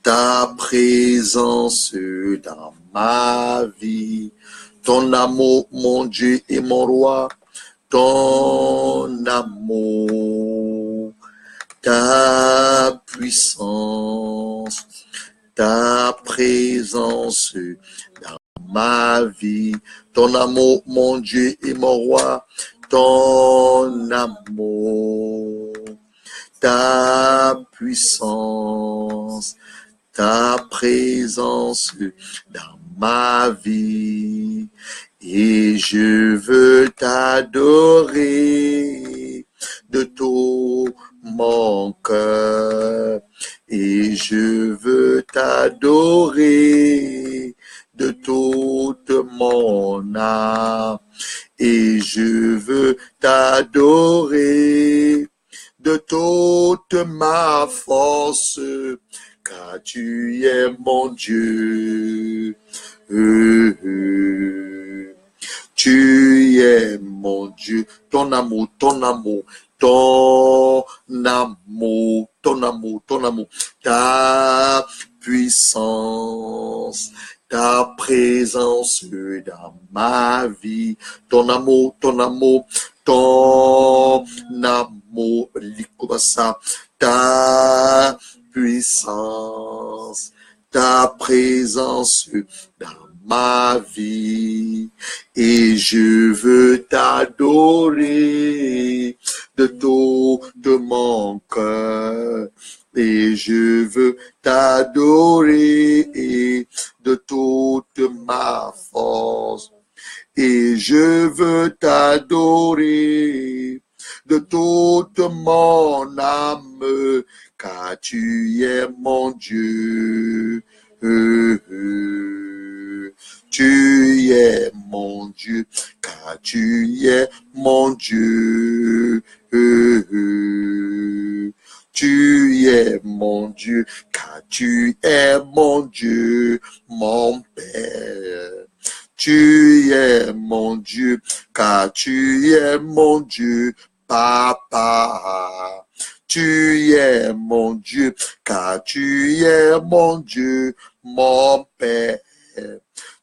ta présence dans ma vie, ton amour, mon Dieu et mon roi, ton amour, ta puissance, ta présence dans ma vie, ton amour, mon Dieu et mon roi, ton amour, ta puissance, ta présence dans ma vie. Et je veux t'adorer de tout mon cœur. Et je veux t'adorer de toute mon âme. Et je veux t'adorer de toute ma force, car tu es mon Dieu. Tu es mon Dieu, ton amour, ton amour, ton amour, ton amour, ton amour, ta puissance, ta présence dans ma vie, ton amour, ton amour, ton amour, ta puissance, ta présence dans ma vie, et je veux t'adorer de tout mon cœur, et je veux t'adorer de toute ma force, et je veux t'adorer de toute mon âme, car tu es mon Dieu. Tu es mon Dieu, car tu es mon Dieu. Tu es mon Dieu, car tu es mon Dieu, mon Père. Tu es mon Dieu, car tu es mon Dieu, Papa. Tu es mon Dieu, car tu es mon Dieu, mon Père.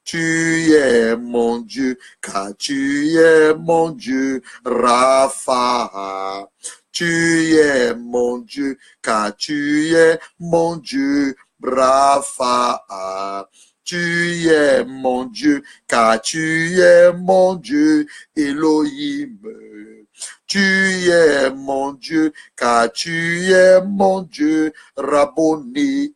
Tu es mon Dieu, car tu es mon Dieu, Rapha. Tu es mon Dieu, car tu es mon Dieu, Rapha. Tu es mon Dieu, car tu es mon Dieu, Elohim. Tu es mon Dieu, car tu es mon Dieu, Rabboni.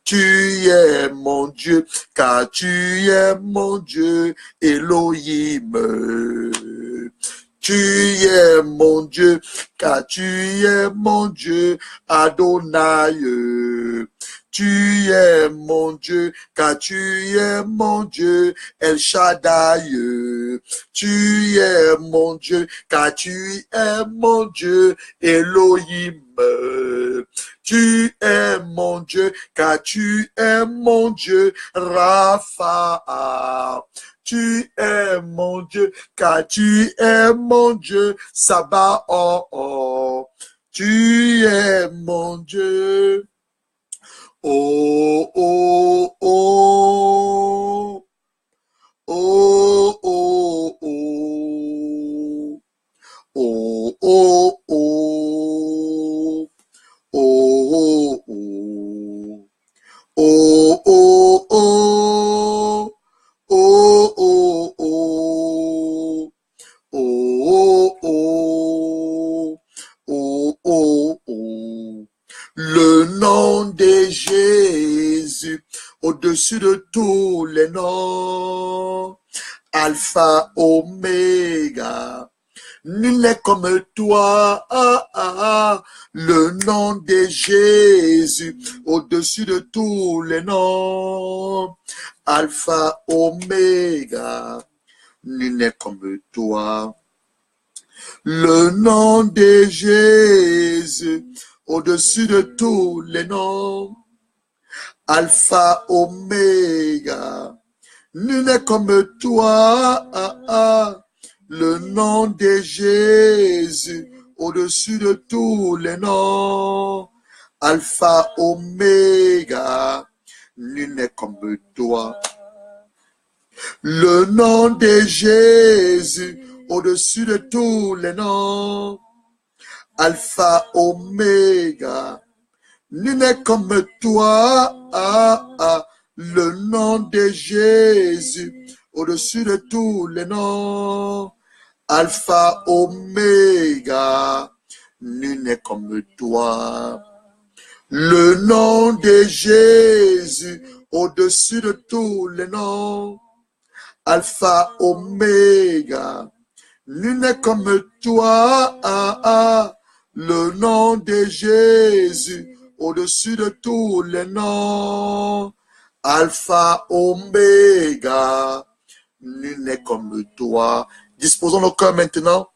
Tu es mon Dieu, car tu es mon Dieu, Elohim. Tu es mon Dieu, car tu es mon Dieu, Adonai. Tu es mon Dieu, car tu es mon Dieu, El Shaddai. Tu es mon Dieu, car tu es mon Dieu, Elohim. Tu es mon Dieu, car tu es mon Dieu, Rapha. Tu es mon Dieu, car tu es mon Dieu, Sabaoth. Tu es mon Dieu. Oh, oh, oh. Oh, oh, oh. Oh, oh, oh. Oh, oh, oh. Oh, oh, oh. Oh, oh, oh. Oh, oh. Oh, oh, oh. Le nom de Jésus au-dessus de tous les noms. Alpha, Oméga. Nul n'est comme toi. Le nom de Jésus au-dessus de tous les noms. Alpha, Oméga. Nul n'est comme toi. Le nom de Jésus au-dessus de tous les noms. Alpha, Oméga. Nul n'est comme toi. Le nom de Jésus au-dessus de tous les noms. Alpha, Oméga, nul n'est comme toi. Le nom de Jésus, au-dessus de tous les noms. Alpha, Oméga, nul n'est comme toi. Le nom de Jésus, au-dessus de tous les noms. Alpha, Oméga, nul n'est comme toi. Le nom de Jésus, au-dessus de tous les noms. Alpha, Oméga, nul n'est comme toi. Le nom de Jésus, au-dessus de tous les noms. Alpha, Oméga, nul n'est comme toi. Disposons nos cœurs maintenant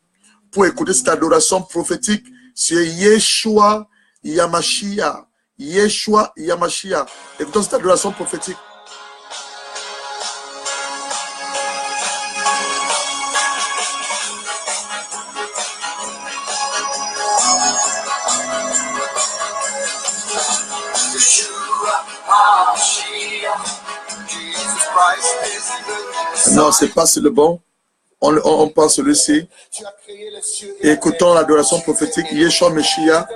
pour écouter cette adoration prophétique sur Yeshua Yamashia. Yeshua Yamashia. Écoutons cette adoration prophétique. Non, c'est pas sur le bon. On passe celui-ci. Écoutons l'adoration prophétique Yeshua Meshia.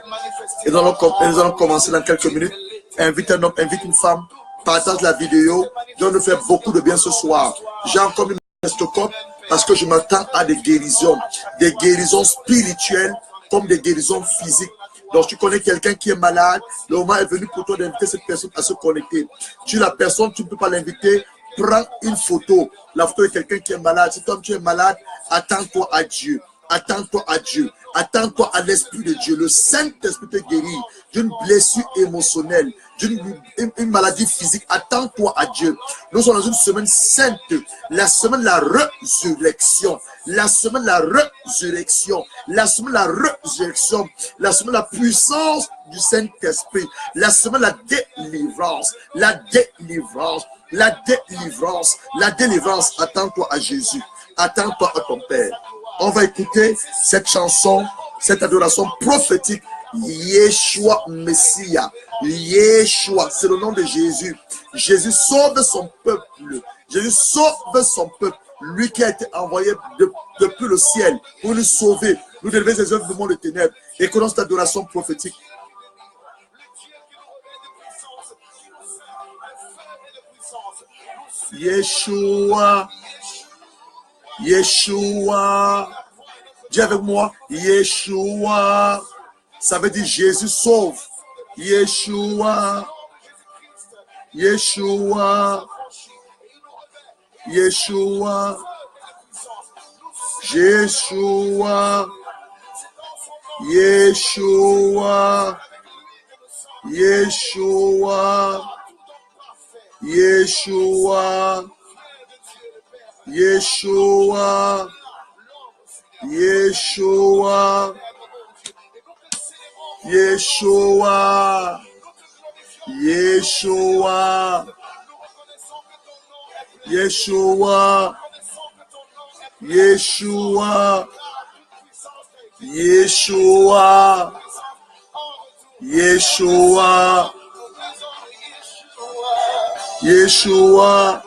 Et nous allons commencer dans quelques minutes. Invite un homme, invite une femme. Partage la vidéo. Dieu nous fait beaucoup de bien ce soir. J'ai encore une stéthoscope parce que je m'attends à des guérisons spirituelles comme des guérisons physiques. Donc, tu connais quelqu'un qui est malade, le moment est venu pour toi d'inviter cette personne à se connecter. Tu es la personne, tu ne peux pas l'inviter, prends une photo, la photo de quelqu'un qui est malade. Si toi, tu es malade, attends-toi à Dieu. Attends-toi à Dieu. Attends-toi à l'Esprit de Dieu. Le Saint-Esprit te guérit d'une blessure émotionnelle, d'une maladie physique. Attends-toi à Dieu. Nous sommes dans une semaine sainte, la semaine de la résurrection. La semaine de la résurrection. La semaine de la résurrection. La semaine de la puissance du Saint-Esprit. La semaine de la délivrance. La délivrance. La délivrance. La délivrance. Attends-toi à Jésus. Attends-toi à ton Père. On va écouter cette chanson, cette adoration prophétique. Yeshua Messia. Yeshua, c'est le nom de Jésus. Jésus sauve son peuple. Jésus sauve son peuple. Lui qui a été envoyé depuis le ciel pour nous sauver, nous délever des œuvres du monde de ténèbres. Écoutons cette adoration prophétique. Yeshua. Yeshua. Dis avec moi, Yeshua. Ça veut dire Jésus sauve. Yeshua. Yeshua. Yeshua. Yeshua. Yeshua. Yeshua. Yeshua. Yeshua. Yeshua. Yeshua. Yeshua. Yeshua. Yeshua. Yeshua. Yeshua. Yeshua.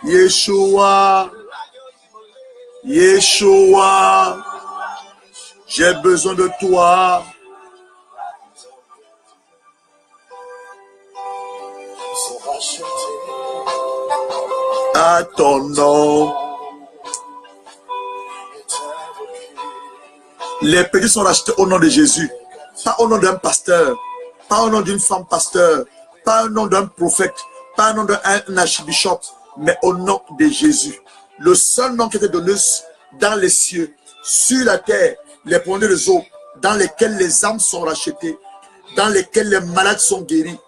Yeshua. Yeshua. J'ai besoin de toi. À ton nom. Les péchés sont rachetés au nom de Jésus. Pas au nom d'un pasteur. Pas au nom d'une femme pasteur. Pas au nom d'un prophète. Pas au nom d'un archbishop. Mais au nom de Jésus. Le seul nom qui était donné dans les cieux, sur la terre, les points des eaux, dans lesquels les âmes sont rachetées, dans lesquels les malades sont guéris,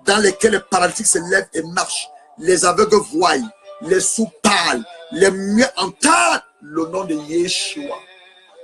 dans lesquels les paralytiques se lèvent et marchent, les aveugles voient, les sourds parlent, les muets entendent le nom de Yeshua.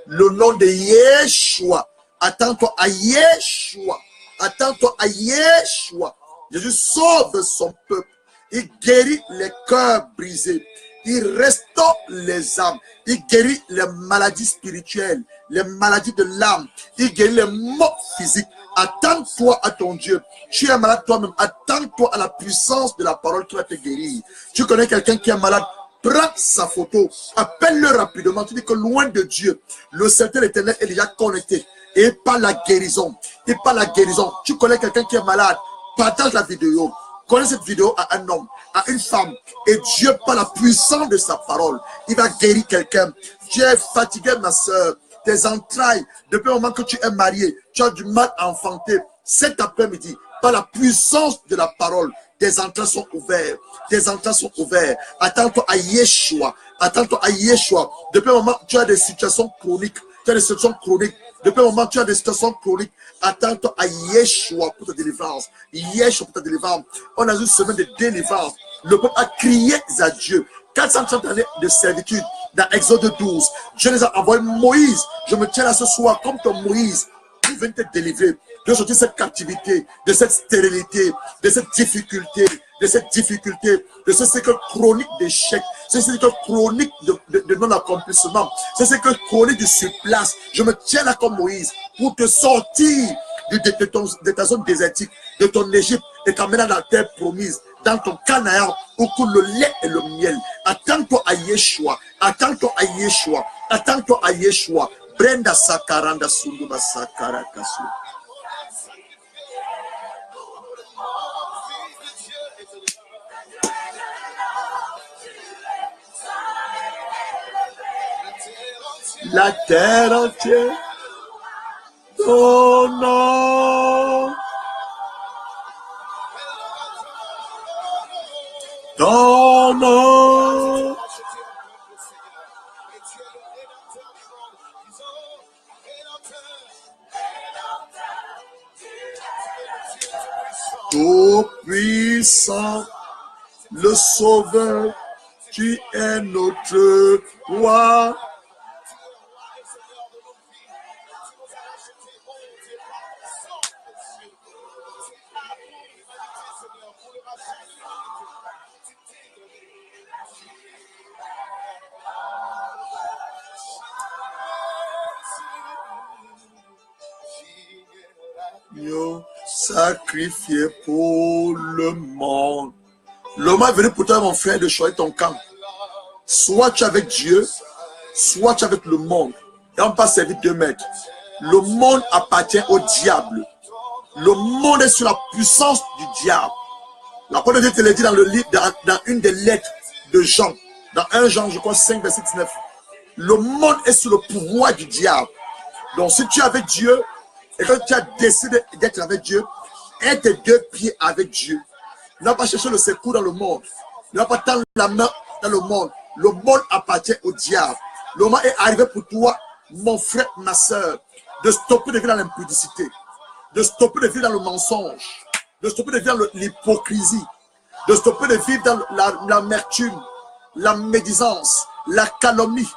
Le nom de Yeshua. Attends-toi à Yeshua. Attends-toi à Yeshua. Jésus sauve son peuple. Il guérit les cœurs brisés. Il restaure les âmes. Il guérit les maladies spirituelles, les maladies de l'âme. Il guérit les maux physiques. Attends-toi à ton Dieu. Tu es malade toi-même. Attends-toi à la puissance de la parole qui va te guérir. Tu connais quelqu'un qui est malade. Prends sa photo. Appelle-le rapidement. Tu dis que loin de Dieu, le Seigneur éternel est déjà connecté. Et pas la guérison. Et pas la guérison. Tu connais quelqu'un qui est malade. Partage la vidéo. Connais cette vidéo à un homme, à une femme. Et Dieu, par la puissance de sa parole, il va guérir quelqu'un. Tu es fatigué, ma soeur. Tes entrailles, depuis le moment que tu es marié, tu as du mal à enfanter. Cet après-midi, par la puissance de la parole, tes entrailles sont ouvertes. Tes entrailles sont ouvertes. Attends-toi à Yeshua. Attends-toi à Yeshua. Depuis le moment, tu as des situations chroniques. Tu as des situations chroniques. Depuis le moment, tu as des situations chroniques. Attends-toi à Yeshua pour ta délivrance. Yeshua pour ta délivrance. On a une semaine de délivrance. Le peuple a crié à Dieu. 430 années de servitude dans Exode 12. Dieu les a envoyé Moïse. Je me tiens là ce soir comme ton Moïse pour venir te délivrer de sortir de cette captivité, de cette stérilité, de cette difficulté, de ce cycle chronique d'échec, ce cycle chronique de non-accomplissement, ce cycle chronique de surplace. Je me tiens là comme Moïse pour te sortir de ta zone désertique, de ton Égypte et t'emmener dans la terre promise, dans ton Canaan où coule le lait et le miel. Attends-toi à Yeshua, attends-toi à Yeshua, attends-toi à Yeshua. Brenda Sakaranda Sunduba Sakara Kasu. La terre entière, ton nom, ton nom. Tout puissant, le Sauveur, tu es notre roi. Sacrifié pour le monde. L'homme est venu pour toi, mon frère, de choisir ton camp. Soit tu es avec Dieu, soit tu es avec le monde. Et on peut servir 2 maîtres. Le monde appartient au diable. Le monde est sous la puissance du diable. La parole de Dieu te l'a dit dans le livre, dans une des lettres de Jean. Dans 1 Jean, je crois 5, verset 19. Le monde est sous le pouvoir du diable. Donc si tu es avec Dieu, et quand tu as décidé d'être avec Dieu, aie tes 2 pieds avec Dieu. Ne va pas chercher le secours dans le monde. Ne va pas tendre la main dans le monde. Le monde appartient au diable. Le moment est arrivé pour toi, mon frère, ma soeur, de stopper de vivre dans l'impudicité, de stopper de vivre dans le mensonge, de stopper de vivre dans l'hypocrisie, de stopper de vivre dans l'amertume, la médisance, la calomnie,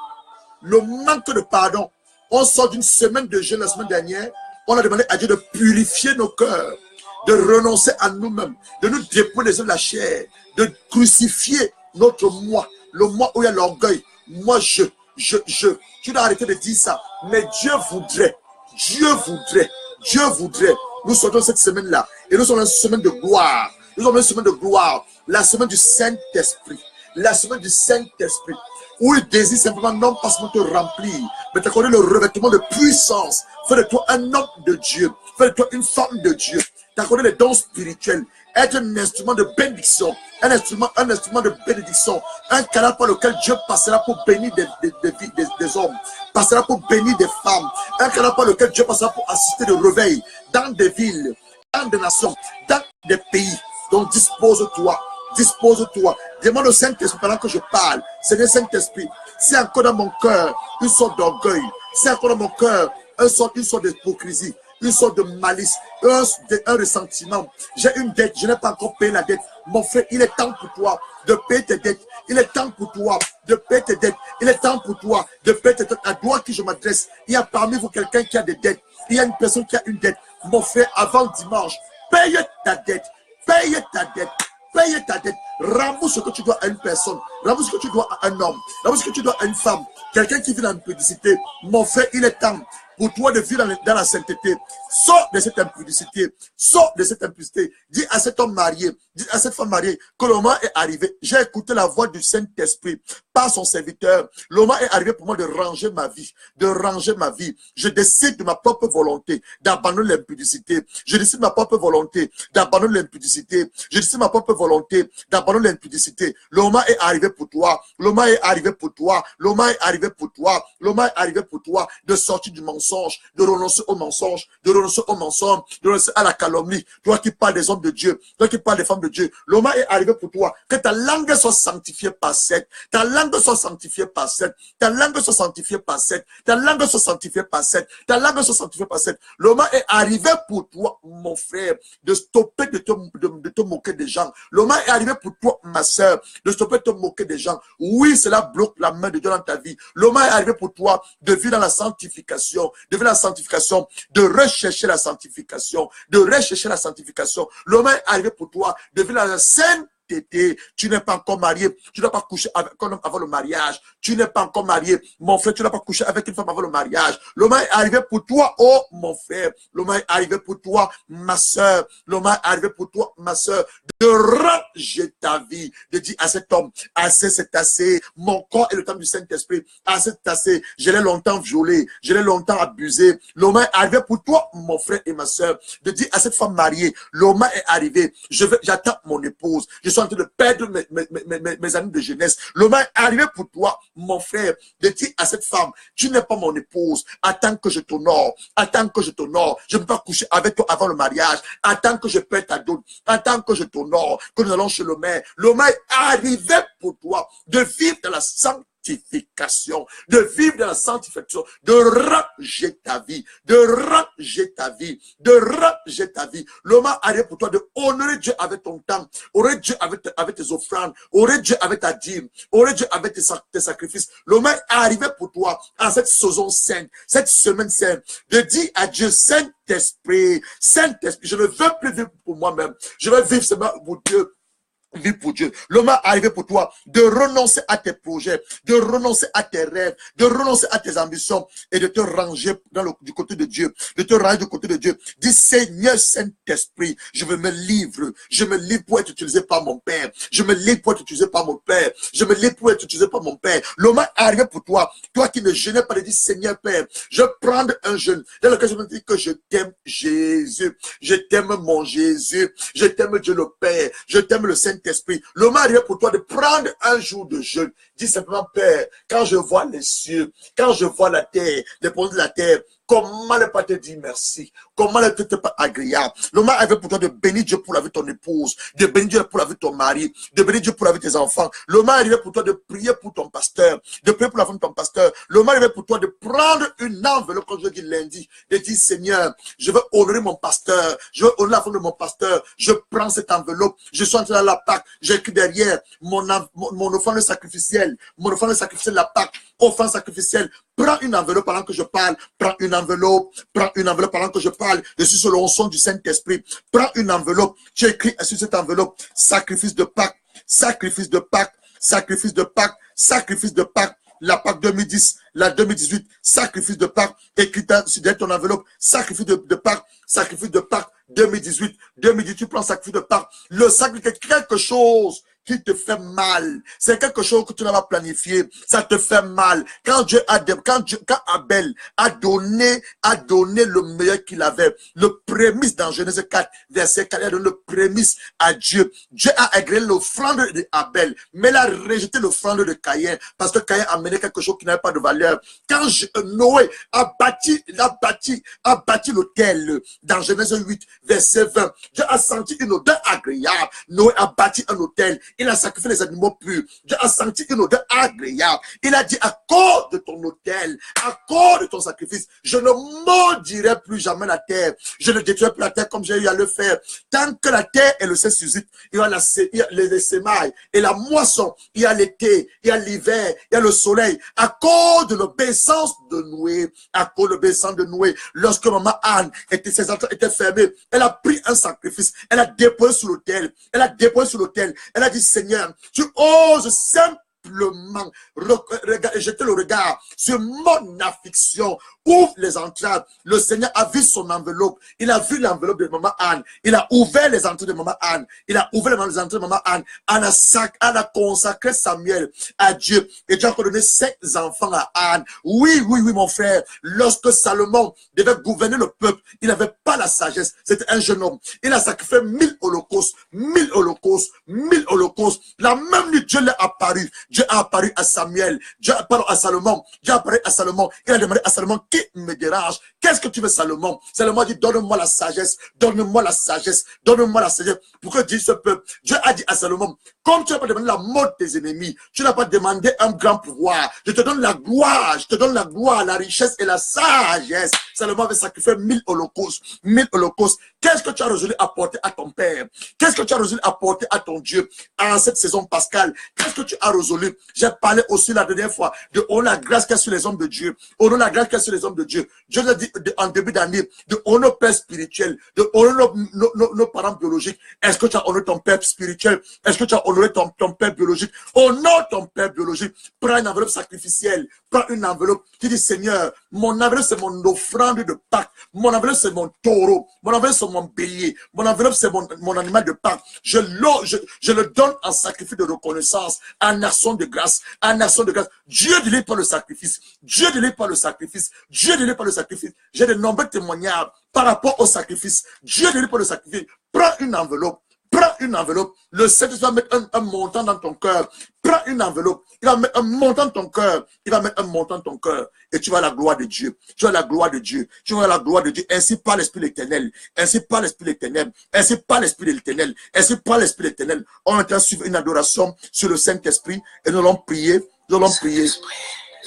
le manque de pardon. On sort d'une semaine de jeûne la semaine dernière. On a demandé à Dieu de purifier nos cœurs, de renoncer à nous-mêmes, de nous dépouiller de la chair, de crucifier notre moi, le moi où il y a l'orgueil. Moi, je. Tu dois arrêter de dire ça. Mais Dieu voudrait. Nous sortons cette semaine-là. Et nous sommes dans une semaine de gloire. Nous sommes dans une semaine de gloire. La semaine du Saint-Esprit. La semaine du Saint-Esprit. Où il désire simplement non pas seulement te remplir, mais t'accorder le revêtement de puissance. Fais de toi un homme de Dieu. Fais de toi une femme de Dieu. T'accorder les dons spirituels. Être un instrument de bénédiction. Un instrument de bénédiction. Un canal par lequel Dieu passera pour bénir des hommes. Passera pour bénir des femmes. Un canal par lequel Dieu passera pour assister de réveil dans des villes, dans des nations, dans des pays. Donc dispose-toi. Dispose-toi. Demande au Saint-Esprit pendant que je parle. Seigneur Saint-Esprit, c'est encore dans mon cœur une sorte d'orgueil. C'est encore dans mon cœur une sorte d'hypocrisie, une sorte de malice, un ressentiment. J'ai une dette, je n'ai pas encore payé la dette. Mon frère, il est temps pour toi de payer tes dettes. Il est temps pour toi de payer tes dettes. Il est temps pour toi de payer tes dettes. À toi qui je m'adresse, il y a parmi vous quelqu'un qui a des dettes. Il y a une personne qui a une dette. Mon frère, avant dimanche, paye ta dette. Paye ta dette. Paye ta dette, rembourse ce que tu dois à une personne, rembourse ce que tu dois à un homme, rembourse ce que tu dois à une femme, quelqu'un qui vit dans l'impudicité. Mon frère, il est temps pour toi de vivre dans la sainteté. Sors de cette impudicité. Sors de cette impudicité. Dis à cet homme marié, dis à cette femme mariée que le moment est arrivé. J'ai écouté la voix du Saint-Esprit par son serviteur. Le moment est arrivé pour moi de ranger ma vie. De ranger ma vie. Je décide de ma propre volonté d'abandonner l'impudicité. Je décide de ma propre volonté d'abandonner l'impudicité. Je décide de ma propre volonté d'abandonner l'impudicité. Le moment est arrivé pour toi. Le moment est arrivé pour toi. Le moment est arrivé pour toi. Le moment est arrivé pour toi de sortir du mensonge, de renoncer au mensonge, de renoncer au mensonge, de renoncer à la calomnie. Toi qui parles des hommes de Dieu, toi qui parles des femmes de Dieu, le moment est arrivé pour toi que ta langue soit sanctifiée par 7. Ta langue soit sanctifiée par 7. Ta langue soit sanctifiée par 7. Ta langue soit sanctifiée par 7. Ta langue soit sanctifiée par 7. Le moment est arrivé pour toi, mon frère, de stopper de te moquer des gens. Le moment est arrivé pour toi, ma soeur, de stopper de te moquer des gens. Oui, cela bloque la main de Dieu dans ta vie. Le moment est arrivé pour toi de vivre dans la sanctification, de vivre dans la sanctification, de rechercher la sanctification, de rechercher la sanctification. Le moment est arrivé pour toi de vivre dans la sainteté. Tu n'es pas encore marié, tu n'as pas couché avec un homme avant le mariage, tu n'es pas encore marié, mon frère, tu n'as pas couché avec une femme avant le mariage. Le moment est arrivé pour toi, oh mon frère, le moment est arrivé pour toi, ma soeur, le moment est arrivé pour toi, ma soeur, de ranger ta vie, de dire à cet homme, assez c'est assez, mon corps est le temps du Saint-Esprit, assez c'est assez, je l'ai longtemps violé, je l'ai longtemps abusé. Le moment est arrivé pour toi, mon frère et ma soeur, de dire à cette femme mariée, le moment est arrivé, j'attends mon épouse, je suis en train de perdre mes années de jeunesse. Le moment est arrivé pour toi, mon frère, de dire à cette femme, tu n'es pas mon épouse, attends que je t'honore, attends que je t'honore, je ne peux pas coucher avec toi avant le mariage, attends que je perde ta dot, attends que je t'honore, que nous allons chez le maire. Le moment est arrivé pour toi de vivre dans la sanctification, de vivre dans la sanctification, de ranger ta vie, de ranger ta vie, de ranger ta vie. Le moment arrive pour toi de honorer Dieu avec ton temps, honorer Dieu avec tes offrandes, honorer Dieu avec ta dîme, honorer Dieu avec tes sacrifices. Le moment est arrivé pour toi en cette saison sainte, cette semaine sainte, de dire à Dieu, Saint-Esprit, Saint-Esprit, je ne veux plus vivre pour moi-même, je veux vivre seulement pour Dieu. Vie pour Dieu. Le moment est arrivé pour toi de renoncer à tes projets, de renoncer à tes rêves, de renoncer à tes ambitions et de te ranger du côté de Dieu, de te ranger du côté de Dieu. Dis Seigneur Saint-Esprit, je me livre pour être utilisé par mon Père, je me livre pour être utilisé par mon Père, je me livre pour être utilisé par mon Père. Le moment est arrivé pour toi, toi qui ne jeûnais pas, de dire Seigneur Père, je prends un jeûne dans lequel je me dis que je t'aime Jésus, je t'aime mon Jésus, je t'aime Dieu le Père, je t'aime le Saint-Esprit. Le moment arrive pour toi de prendre un jour de jeûne. Dis simplement, Père, quand je vois les cieux, quand je vois la terre, les produits de la terre, comment ne pas te dire merci? Comment ne te pas agréable? Le moment arrive pour toi de bénir Dieu pour la vie de ton épouse, de bénir Dieu pour la vie de ton mari, de bénir Dieu pour la vie de tes enfants. Le moment arrive pour toi de prier pour ton pasteur, de prier pour la femme de ton pasteur. Le moment arrive pour toi de prendre une enveloppe, comme je dis lundi, de dire Seigneur, je veux honorer mon pasteur, je veux honorer la femme de mon pasteur. Je prends cette enveloppe, je suis en train de la Pâque, j'écris derrière mon offrande sacrificielle, la Pâque, offrande sacrificielle. Prends une enveloppe pendant que je parle. Prends une enveloppe pendant que je parle. Je suis sur le son du Saint-Esprit. Prends une enveloppe. Tu écris sur cette enveloppe sacrifice de Pâques, sacrifice de Pâques, sacrifice de Pâques, sacrifice de Pâques. La Pâque 2010, la 2018, sacrifice de Pâques. Écris sur ton enveloppe sacrifice de Pâques, sacrifice de Pâques 2018. 2018, tu prends sacrifice de Pâques. Le sacrifice est quelque chose qui te fait mal. C'est quelque chose que tu n'as pas planifié. Ça te fait mal. Quand Abel a donné le meilleur qu'il avait, le prémisse dans Genèse 4, verset 4, il a donné le prémisse à Dieu. Dieu a agréé l'offrande d'Abel, mais il a rejeté l'offrande de Caïn, parce que Caïn a amené quelque chose qui n'avait pas de valeur. Quand Noé a bâti l'autel, dans Genèse 8, verset 20, Dieu a senti une odeur agréable. Noé a bâti un autel. Il a sacrifié les animaux purs. Dieu a senti une odeur agréable. Il a dit, à cause de ton autel, à cause de ton sacrifice, je ne maudirai plus jamais la terre. Je ne détruirai plus la terre comme j'ai eu à le faire. Tant que la terre et le ciel suscitent, il y a les semailles et la moisson. Il y a l'été, il y a l'hiver, il y a le soleil. À cause de l'obéissance de Noé, à cause de l'obéissance de Noé, lorsque maman Anne ses entrées étaient fermées, elle a pris un sacrifice. Elle a déposé sur l'autel. Elle a dit, Seigneur, tu oses simplement jeter le regard sur mon affliction. Ouvre les entrailles. Le Seigneur a vu son enveloppe. Il a vu l'enveloppe de maman Anne. Il a ouvert les entrées de maman Anne. Il a ouvert les entrées de maman Anne. Anne a consacré Samuel à Dieu. Et Dieu a donné 5 enfants à Anne. Oui, mon frère. Lorsque Salomon devait gouverner le peuple, il n'avait pas la sagesse. C'était un jeune homme. Il a sacrifié 1000 holocaustes. 1000 holocaustes. 1000 holocaustes. La même nuit, Dieu l'est apparu. Dieu a apparu à Samuel. Dieu a apparu à Salomon. Dieu a apparu à Salomon. Il a demandé à Salomon, qui me dérange? Qu'est-ce que tu veux, Salomon? Salomon a dit, donne-moi la sagesse. Donne-moi la sagesse. Donne-moi la sagesse. Pourquoi dit ce peuple? Dieu a dit à Salomon, comme tu n'as pas demandé la mort de tes ennemis, tu n'as pas demandé un grand pouvoir. Je te donne la gloire. Je te donne la gloire, la richesse et la sagesse. Salomon avait sacrifié 1000 holocaustes. 1000 holocaustes. Qu'est-ce que tu as résolu apporter à ton Père? Qu'est-ce que tu as résolu apporter à ton Dieu en cette saison pascale? Qu'est-ce que tu as résolu? J'ai parlé aussi la dernière fois de honor la grâce qu'il y a sur les hommes de Dieu. Honor la grâce qu'il y a sur les hommes de Dieu. Dieu nous a dit en début d'année de honorer nos pères spirituels, de honorer nos parents biologiques. Est-ce que tu as honoré ton père spirituel? Est-ce que tu as honoré ton père biologique? Honore ton père biologique. Prends une enveloppe sacrificielle. Prends une enveloppe qui dit, Seigneur, mon enveloppe c'est mon offrande de Pâques. Mon enveloppe c'est mon taureau. Mon enveloppe c'est mon bélier. Mon enveloppe c'est mon animal de Pâques. Je le donne en sacrifice de reconnaissance, en action de grâce, en action de grâce. Dieu ne délivre pas le sacrifice. Dieu ne délivre pas le sacrifice. Dieu ne délivre pas le sacrifice. J'ai de nombreux témoignages par rapport au sacrifice. Dieu ne délivre pas le sacrifice. Prends une enveloppe. Prends une enveloppe. Le Seigneur va mettre un montant dans ton cœur. Prends une enveloppe. Il va mettre un montant dans ton cœur. Il va mettre un montant dans ton cœur. Et tu vas la gloire de Dieu. Tu vas la gloire de Dieu. Tu vas la gloire de Dieu. Ainsi par l'Esprit de l'Éternel. Ainsi par l'Esprit de l'Éternel. Ainsi par l'Esprit de l'Éternel. Ainsi par l'Esprit de l'Éternel. On est en train de suivre une adoration sur le Saint-Esprit. Et nous allons prier. Nous allons prier.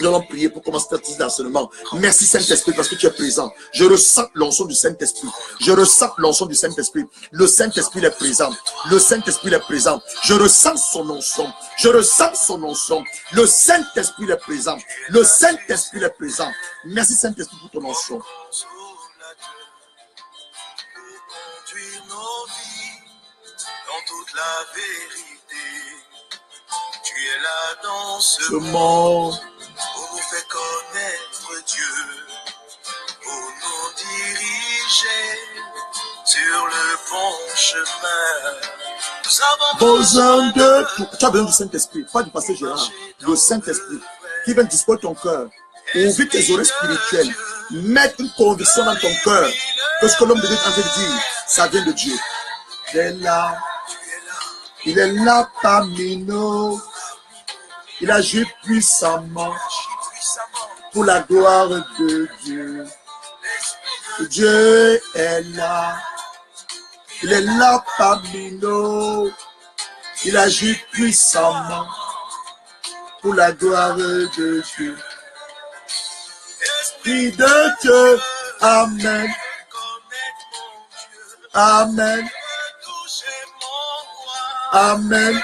Nous allons prier pour commencer cet enseignement. Merci Saint-Esprit parce que tu es présent. Je ressens l'onction du Saint-Esprit. Je ressens l'onction du Saint-Esprit. Le Saint-Esprit est présent. Le Saint-Esprit est présent. Je ressens son onction. Je ressens son onction. Le Saint-Esprit est présent. Le Saint-Esprit est présent. Merci Saint-Esprit pour ton onction. Dans toute la vérité, tu es là dans ce monde. Pour nous faire connaître Dieu, pour nous diriger sur le bon chemin. Nous avons besoin de... Tu as besoin du Saint-Esprit, pas du pasteur Gérard. Le Saint-Esprit qui vient disposer ton cœur, ouvrir tes oreilles spirituelles, mettre une conviction dans ton cœur que ce que l'homme de Dieu est en train de dire, ça vient de Dieu. Il est là. Il est là parmi nous. Il agit puissamment pour la gloire de Dieu. Dieu est là. Il est là parmi nous. Il agit puissamment pour la gloire de Dieu. Esprit de Dieu. Amen. Amen. Amen.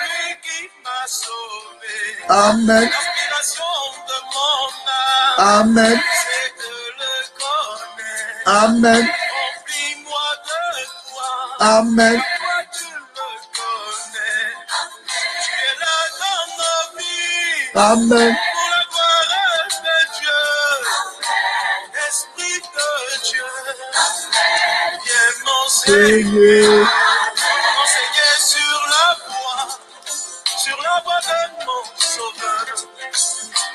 Amen. Amen. Amen. Amen. Amen. Seigneur. Sur la voie de mon sauveur,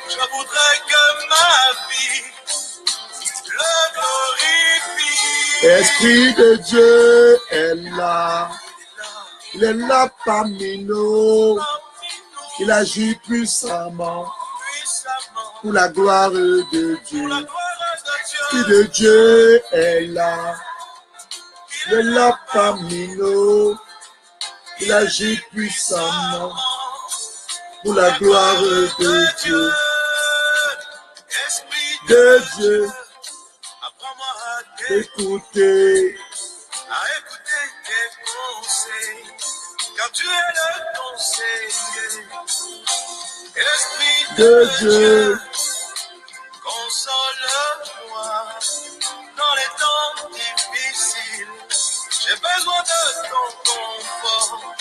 je voudrais que ma vie le glorifie. Esprit de Dieu est là. Il est là parmi nous. Il agit puissamment pour la gloire de Dieu. Esprit de Dieu est là. Il est là parmi nous. Il agit puissamment pour la gloire de Dieu. De Dieu. Apprends-moi à écouter. À écouter tes conseils, car tu es le conseiller. Esprit de Dieu. Console-moi dans les temps difficiles. J'ai besoin de ton confort.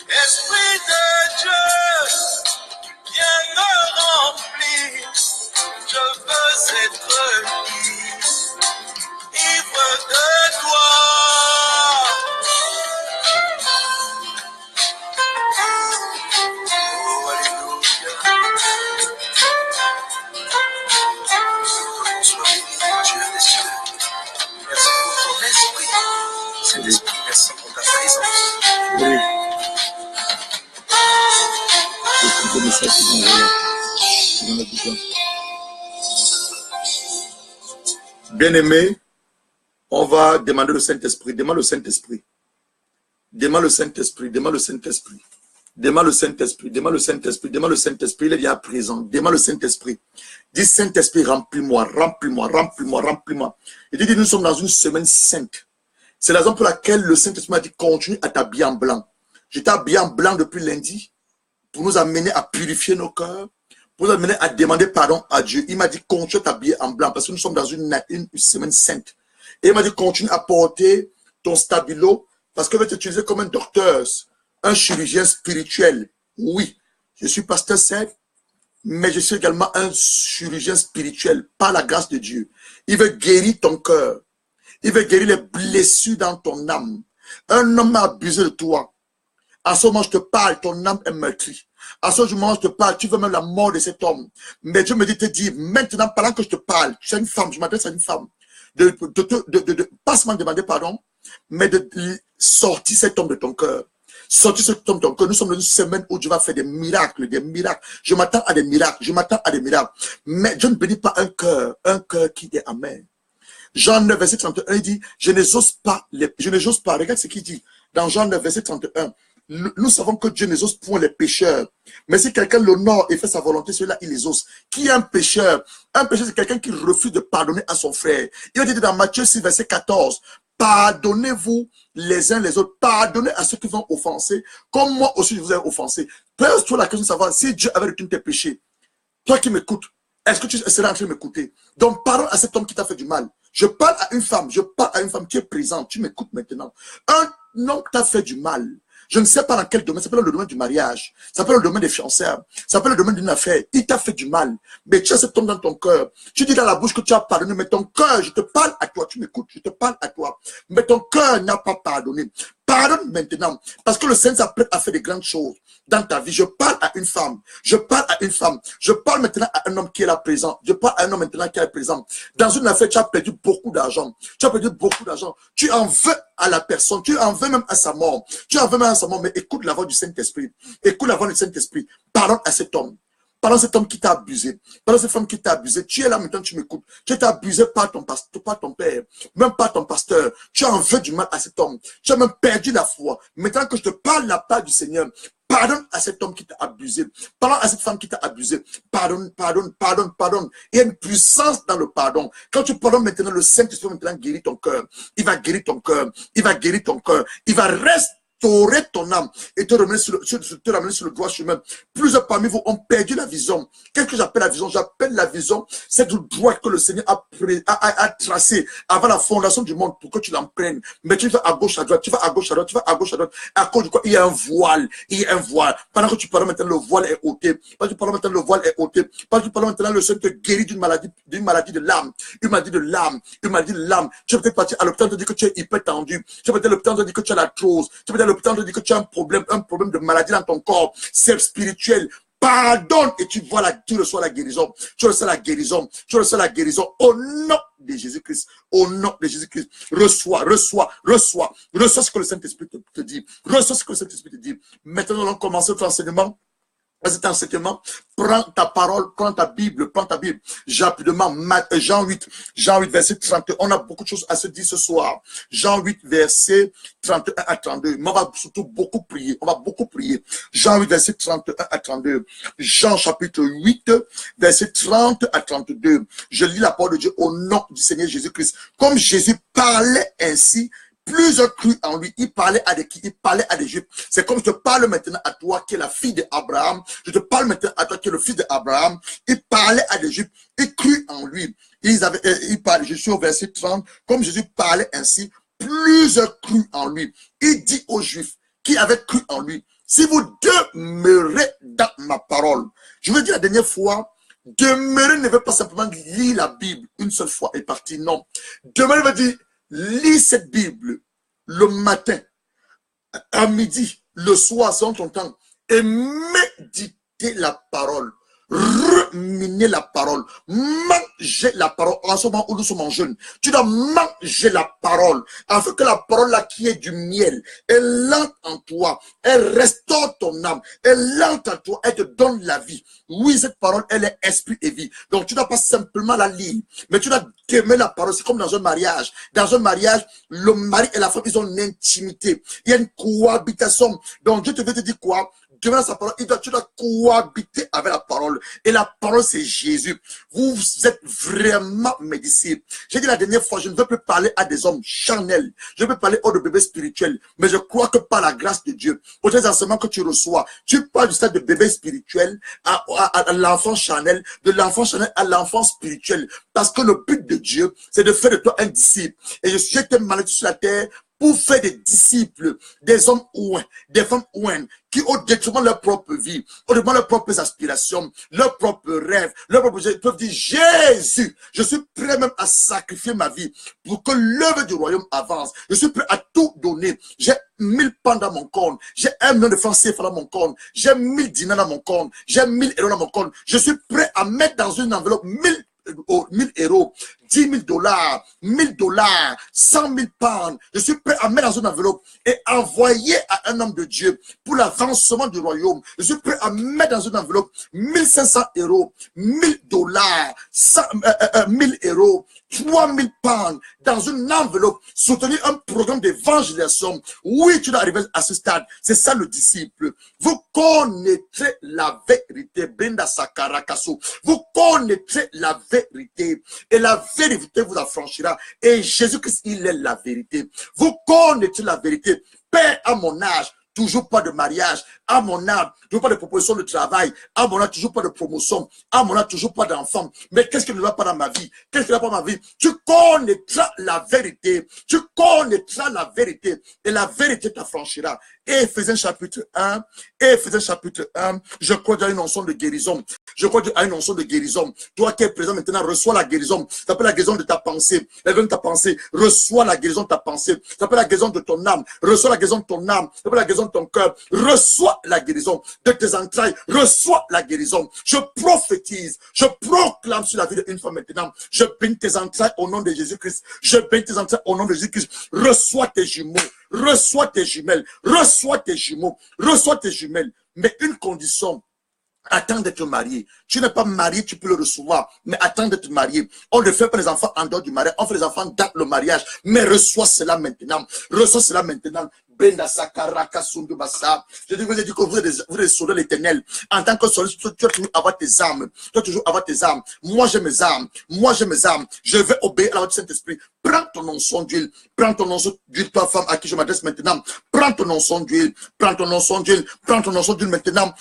Esprit de Dieu, Merci pour ta présence. Oui. Bien-aimé, on va demander le Saint-Esprit. Demande le Saint-Esprit. Demande le Saint-Esprit. Demande le Saint-Esprit. Demande le Saint-Esprit. Demande le Saint-Esprit. Demande le Saint-Esprit. Il est déjà présent. Demande le Saint-Esprit. Dis Saint-Esprit, remplis-moi, remplis-moi, remplis-moi, remplis-moi. Et dis, nous sommes dans une semaine sainte. C'est la raison pour laquelle le Saint-Esprit m'a dit, continue à t'habiller en blanc. J'étais habillé en blanc depuis lundi pour nous amener à purifier nos cœurs, pour nous amener à demander pardon à Dieu. Il m'a dit, continue à t'habiller en blanc parce que nous sommes dans une semaine sainte. Et il m'a dit, continue à porter ton stabilo parce que je vais t'utiliser comme un docteur, un chirurgien spirituel. Oui, je suis pasteur certes, mais je suis également un chirurgien spirituel par la grâce de Dieu. Il veut guérir ton cœur. Il veut guérir les blessures dans ton âme. Un homme a abusé de toi. À ce moment, je te parle, ton âme est meurtrie. À ce moment, je te parle, tu veux même la mort de cet homme. Mais Dieu me dit, te dire, maintenant, pendant que je te parle, tu es une femme, je m'adresse à une femme, pas seulement de demander pardon, mais de sortir cet homme de ton cœur. Sortir cet homme de ton cœur. Nous sommes dans une semaine où Dieu va faire des miracles, des miracles. Je m'attends à des miracles, je m'attends à des miracles. Mais Dieu ne bénit pas un cœur qui est amer. Jean 9, verset 31, il dit, je n'ose pas, regarde ce qu'il dit. Dans Jean 9, verset 31, nous savons que Dieu n'exauce point les pécheurs. Mais si quelqu'un l'honore et fait sa volonté, celui-là, il les ose. Qui est un pécheur? Un pécheur, c'est quelqu'un qui refuse de pardonner à son frère. Il a dit dans Matthieu 6, verset 14, pardonnez-vous les uns les autres. Pardonnez à ceux qui vont offenser, comme moi aussi je vous ai offensé. Pose-toi la question de savoir si Dieu avait retenu tes péchés. Toi qui m'écoutes, est-ce que tu serais en train de m'écouter? Donc, pardonne à cet homme qui t'a fait du mal. Je parle à une femme qui est présente. Tu m'écoutes maintenant. Un homme qui t'a fait du mal. Je ne sais pas dans quel domaine, ça peut être le domaine du mariage, ça peut être le domaine des fiancés, ça peut être le domaine d'une affaire. Il t'a fait du mal, mais tu as cet homme dans ton cœur. Tu dis dans la bouche que tu as pardonné, mais ton cœur, je te parle à toi, tu m'écoutes, je te parle à toi, mais ton cœur n'a pas pardonné. Pardonne maintenant, parce que le Seigneur s'apprête à faire de grandes choses dans ta vie. Je parle à une femme, je parle maintenant à un homme qui est là présent, je parle à un homme maintenant qui est là présent. Dans une affaire, tu as perdu beaucoup d'argent, tu en veux à la personne, tu en veux même à sa mort, mais écoute la voix du Saint-Esprit, pardonne à cet homme. Pendant cet homme qui t'a abusé, pendant cette femme qui t'a abusé, tu es là maintenant, tu m'écoutes. Tu es abusé par ton pasteur, pas ton père, même pas ton pasteur. Tu en veux du mal à cet homme. Tu as même perdu la foi. Maintenant que je te parle la part du Seigneur, pardonne à cet homme qui t'a abusé. Pardonne à cette femme qui t'a abusé. Pardonne. Il y a une puissance dans le pardon. Quand tu pardonnes maintenant, le Saint-Esprit maintenant guérit ton cœur. Il va guérir ton cœur. Il va restaurer ton âme et te ramener sur le droit chemin. Plusieurs parmi vous ont perdu la vision. Qu'est-ce que j'appelle la vision? J'appelle la vision, c'est le droit que le Seigneur a tracé avant la fondation du monde pour que tu l'emprennes. Mais tu vas à gauche, à droite, à cause de quoi? Il y a un voile. Pendant que tu parles maintenant, le voile est ôté. Pendant que tu parles maintenant, le Seigneur te guérit d'une maladie de l'âme. Une maladie de l'âme. Tu peux peut-être partir à l'hôpital, te dire que tu es hyper tendu. Tu peux peut-être à l'hôpital, te dire que tu as l'arthrose. Tu peux peut-être à l'hôpital, te dire que tu as un problème de maladie dans ton corps. C'est spirituel. Pardonne et tu reçois la guérison. Tu reçois la guérison au nom de Jésus-Christ. Au nom de Jésus-Christ. Reçois ce que le Saint-Esprit te dit. Maintenant, nous allons commencer notre enseignement. Cet enseignement, prends ta parole, prends ta Bible. Rapidement, Jean 8, verset 31. On a beaucoup de choses à se dire ce soir. Jean 8, verset 31 à 32. Mais on va surtout beaucoup prier. Jean 8, verset 31 à 32. Jean chapitre 8, verset 30 à 32. Je lis la parole de Dieu au nom du Seigneur Jésus-Christ. Comme Jésus parlait ainsi, plusieurs crurent en lui. Il parlait à qui? Il parlait à des Juifs. C'est comme je te parle maintenant à toi qui est la fille d'Abraham. Je te parle maintenant à toi qui est le fils d'Abraham. Il parlait à des Juifs. Il crut en lui. Il parlait, je suis au verset 30. Comme Jésus parlait ainsi, plusieurs crurent en lui. Il dit aux Juifs qui avaient cru en lui, si vous demeurez dans ma parole. Je veux dire la dernière fois, demeurer ne veut pas simplement lire la Bible une seule fois et partir. Non. Demeurer veut dire lis cette Bible le matin, à midi, le soir, selon ton temps, et méditer la parole. ruminer la parole, manger la parole. En ce moment où nous sommes en jeûne, tu dois manger la parole, afin que la parole là qui est du miel, elle entre en toi, elle restaure ton âme, elle entre en toi, elle te donne la vie. Oui, cette parole, elle est esprit et vie. Donc tu ne dois pas simplement la lire, mais tu dois aimer la parole. C'est comme dans un mariage. Dans un mariage, le mari et la femme, ils ont une intimité. Il y a une cohabitation. Donc Dieu te veut te dire quoi? Dieu dans sa parole, tu dois cohabiter avec la parole. Et la parole, c'est Jésus. Vous êtes vraiment mes disciples. J'ai dit la dernière fois, je ne veux plus parler à des hommes charnels. Je veux parler aux de bébés spirituels. Mais je crois que par la grâce de Dieu, aux enseignements que tu reçois, tu parles du stade de bébé spirituel à l'enfant charnel, de l'enfant charnel à l'enfant spirituel. Parce que le but de Dieu, c'est de faire de toi un disciple. Et j'ai été malade sur la terre pour faire des disciples, des hommes ouins, des femmes ouins, qui au détriment de leur propre vie, au détriment de leurs propres aspirations, leurs propres rêves, leurs propres rêves, peuvent dire Jésus, je suis prêt même à sacrifier ma vie pour que l'œuvre du royaume avance. Je suis prêt à tout donner. J'ai 1000 pounds dans mon compte, j'ai 1 million de francs CFA dans mon compte, j'ai 1000 dinars dans mon compte, j'ai 1000 euros dans mon compte. Je suis prêt à mettre dans une enveloppe 1000 euros, 10 000 dollars, 1000 dollars, 100 000 pounds. Je suis prêt à mettre dans une enveloppe et envoyer à un homme de Dieu pour l'avancement du royaume. Je suis prêt à mettre dans une enveloppe 1500 euros, 1000 dollars, 1000 euros, 3000 pounds dans une enveloppe, soutenir un programme d'évangélisation. Oui, tu dois arriver à ce stade. C'est ça le disciple. Vous connaîtrez la vérité. Brenda Sakarakasu. Vous connaîtrez la vérité. Et la vérité vous affranchira. Et Jésus-Christ, il est la vérité. Vous connaîtrez la vérité. Père, à mon âge, toujours pas de mariage. À mon âge, toujours pas de proposition de travail. À mon âge, toujours pas de promotion. À mon âge, toujours pas d'enfant. Mais qu'est-ce qui ne va pas dans ma vie? Qu'est-ce qui ne va pas dans ma vie? Tu connaîtras la vérité. Tu connaîtras la vérité. Et la vérité t'affranchira. Et Éphésiens chapitre 1. Éphésiens chapitre 1. Je crois qu'il y a une onction de guérison. Je crois qu'il y a une onction de guérison. Toi qui es présent maintenant, reçois la guérison. Ça s'appelle la guérison de ta pensée. La guérison de ta pensée. Reçois la guérison de ta pensée. Ça s'appelle la guérison de ton âme. Reçois la guérison de ton âme. Ça s'appelle la guérison de ton cœur. Reçois la guérison de tes entrailles. Reçois la guérison. Je prophétise. Je proclame sur la vie d'une femme maintenant. Je bénis tes entrailles au nom de Jésus-Christ. Je bénis tes entrailles au nom de Jésus-Christ. Reçois tes jumeaux. Reçois tes jumelles. Reçois tes jumeaux. Reçois tes jumelles. Mais une condition. Attends d'être marié. Tu n'es pas marié, tu peux le recevoir. Mais attends d'être marié. On ne fait pas les enfants en dehors du mariage. On fait les enfants dans le mariage. Mais reçois cela maintenant. Reçois cela maintenant. Je vous ai dit que vous êtes des soldats de l'Éternel. En tant que soldat, tu dois toujours avoir tes armes. Tu dois toujours avoir tes armes. Moi, j'ai mes armes. Moi, j'ai mes armes. Je vais obéir à la voix du Saint-Esprit. Prends ton onction d'huile. Prends ton onction d'huile, toi, femme, à qui je m'adresse maintenant. Prends ton onction d'huile. Prends ton onction d'huile. Prends ton onction d'huile maintenant.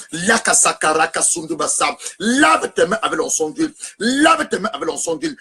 Lave tes mains avec l'onction d'huile. Lave tes mains avec l'onction d'huile.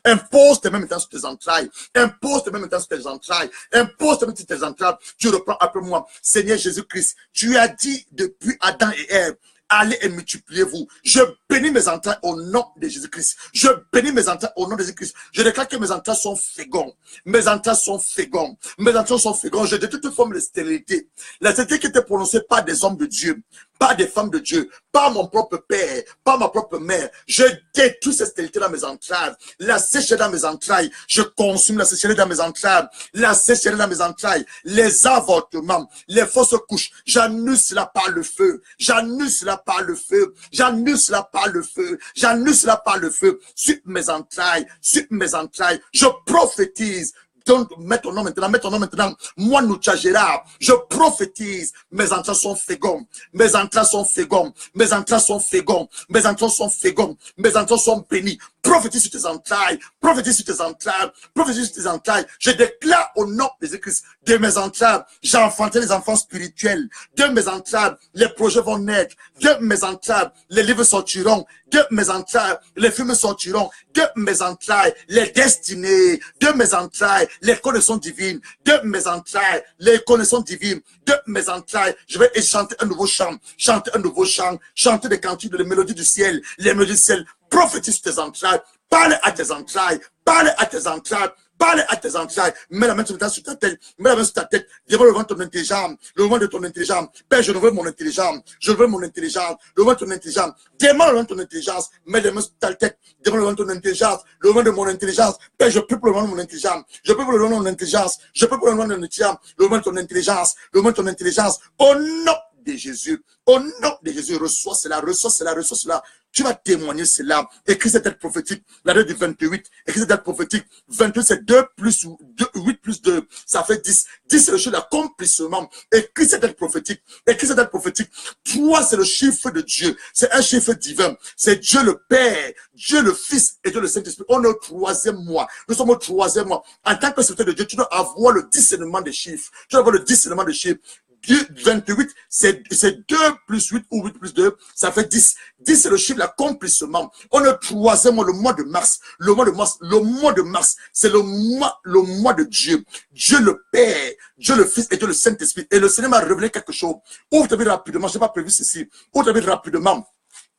Impose tes mains maintenant sur tes entrailles. Impose tes mains maintenant sur tes entrailles. Impose tes mains sur tes entrailles. Tu reprends après moi. Seigneur Jésus-Christ, tu as dit depuis Adam et Ève, allez et multipliez-vous. Je bénis mes entrailles au nom de Jésus-Christ. Je bénis mes entrailles au nom de Jésus-Christ. Je déclare que mes entrailles sont fécondes. Mes entrailles sont fécondes. Mes entrailles sont fécondes. Je détruis toute forme de stérilité. La stérilité qui était prononcée par des hommes de Dieu, pas des femmes de Dieu, pas mon propre père, pas ma propre mère. Je détruis cette stérilité dans mes entrailles. La sécheresse dans mes entrailles. Je consume la sécheresse dans mes entrailles. La sécheresse dans mes entrailles. Les avortements, les fausses couches. J'annule cela par le feu. J'annule cela par le feu. J'annule cela par le feu. J'annule cela par le feu. Sur mes entrailles. Sur mes entrailles. Je prophétise. Donc, mets ton nom maintenant, mets ton nom maintenant. Moi, nous Gérard, je prophétise. Mes entrailles sont fécondes. Mes entrailles sont fécondes. Mes entrailles sont fécondes. Mes entrailles sont fécondes. Mes entrailles sont bénies. Prophétise sur tes entrailles. Prophétise sur tes entrailles. Prophétise sur tes entrailles. Je déclare au nom de Jésus-Christ, de mes entrailles, j'enfanterai les enfants spirituels. De mes entrailles, les projets vont naître. De mes entrailles, les livres sortiront. De mes entrailles, les films sortiront. De mes entrailles, les destinées. De mes entrailles, les connaissances divines. De mes entrailles, les connaissances divines. De mes entrailles, je vais chanter un nouveau chant. Chanter un nouveau chant. Chanter des cantiques, les mélodies du ciel. Les mélodies du ciel. Prophétise tes entrailles. Parle à tes entrailles. Parle à tes entrailles. Parle à tes entrailles. Mets la main sur ta tête. Mets la main sur ta tête. Demande le vent de ton intelligence. Le vent de ton intelligence. Père, je veux mon intelligence. Je veux mon intelligence. Le vent de ton intelligence. Demande le vent de ton intelligence. Mets la main sur ta tête. Demande le vent de ton intelligence. Le vent de mon intelligence. Père, je prie pour le vent de mon intelligence. Je prie pour le vent de mon intelligence. Je prie pour le vent de mon intelligence. Le vent de ton intelligence. Le vent de ton intelligence. Au nom de Jésus. Au nom de Jésus, reçois cela, reçois cela, reçois cela. Tu vas témoigner cela. Écris cette date prophétique, la date du 28. Écris cette date prophétique. 28, c'est 2 plus 2, 8 plus 2. Ça fait 10. 10, c'est le chiffre d'accomplissement. Écris cette date prophétique. Écris cette date prophétique. 3, c'est le chiffre de Dieu. C'est un chiffre divin. C'est Dieu le Père, Dieu le Fils et Dieu le Saint-Esprit. On est au 3e mois. Nous sommes au 3e mois. En tant que serviteur de Dieu, tu dois avoir le discernement des chiffres. Tu dois avoir le discernement des chiffres. 28, c'est 2 plus 8 ou 8 plus 2, ça fait 10. 10, c'est le chiffre d'accomplissement. On est au 3e mois, le mois de mars. Le mois de mars, c'est le mois de Dieu. Dieu le Père, Dieu le Fils et Dieu le Saint-Esprit. Et le Seigneur m'a révélé quelque chose. Ouvre ta Bible rapidement, je n'ai pas prévu ceci. Ouvre ta Bible rapidement.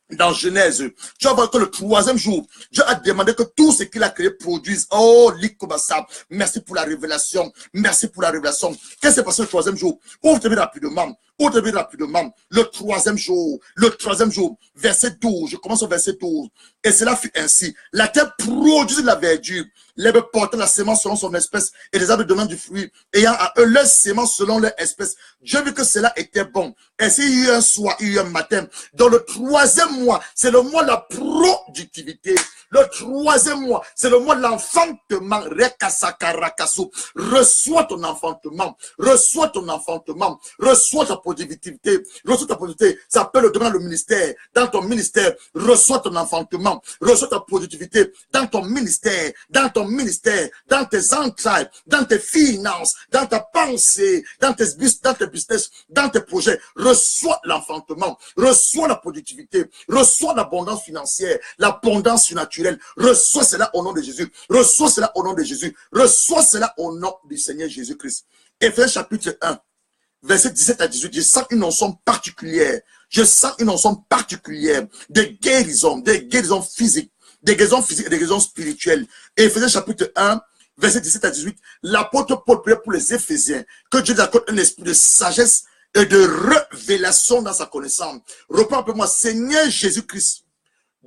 Dans Genèse, tu vas voir que le 3e jour, Dieu a demandé que tout ce qu'il a créé produise. Oh, Likobasa, merci pour la révélation. Merci pour la révélation. Qu'est-ce qui s'est passé le 3e jour? Ouvre ta Bible rapidement. Ouvre ta Bible rapidement. Le 3e jour, verset 12. Je commence au verset 12. Et cela fut ainsi. La terre produisit de la verdure. L'herbe portant la sémence selon son espèce et les arbres donnant du fruit, ayant à eux leur sémence selon leur espèce. Dieu vit que cela était bon. Ainsi, il y a eu un soir, il y a eu un matin. Dans le 3e mois, c'est le mois de la productivité. Le 3e mois, c'est le mois de l'enfantement. Reçois ton enfantement. Reçois ton enfantement. Reçois ta productivité. Reçois ta productivité. Ça peut le demander le ministère. Dans ton ministère, reçois ton enfantement. Reçois ta productivité. Dans ton ministère, dans tes entrailles, dans tes finances, dans ta pensée, dans tes business, dans tes projets. Reçois l'enfantement. Reçois la productivité. Reçois l'abondance financière, l'abondance surnaturelle. Reçois cela au nom de Jésus. Reçois cela au nom de Jésus. Reçois cela au nom du Seigneur Jésus-Christ. Éphésiens chapitre 1, verset 17 à 18. Je sens une onction particulière. Je sens une onction particulière de guérison physiques, des guérisons physiques et des guérisons spirituelles. Éphésiens chapitre 1, verset 17 à 18. L'apôtre Paul prie pour les Éphésiens que Dieu leur accorde un esprit de sagesse et de révélation dans sa connaissance. Reprends un peu moi, Seigneur Jésus-Christ,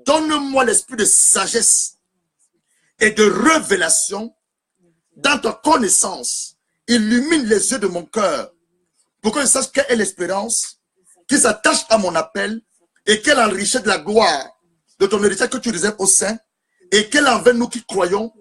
donne-moi l'esprit de sagesse et de révélation dans ta connaissance. Illumine les yeux de mon cœur pour que je sache quelle est l'espérance qui s'attache à mon appel et quelle enrichisse de la gloire de ton héritage que tu réserves aux saints et quelle envers nous qui croyons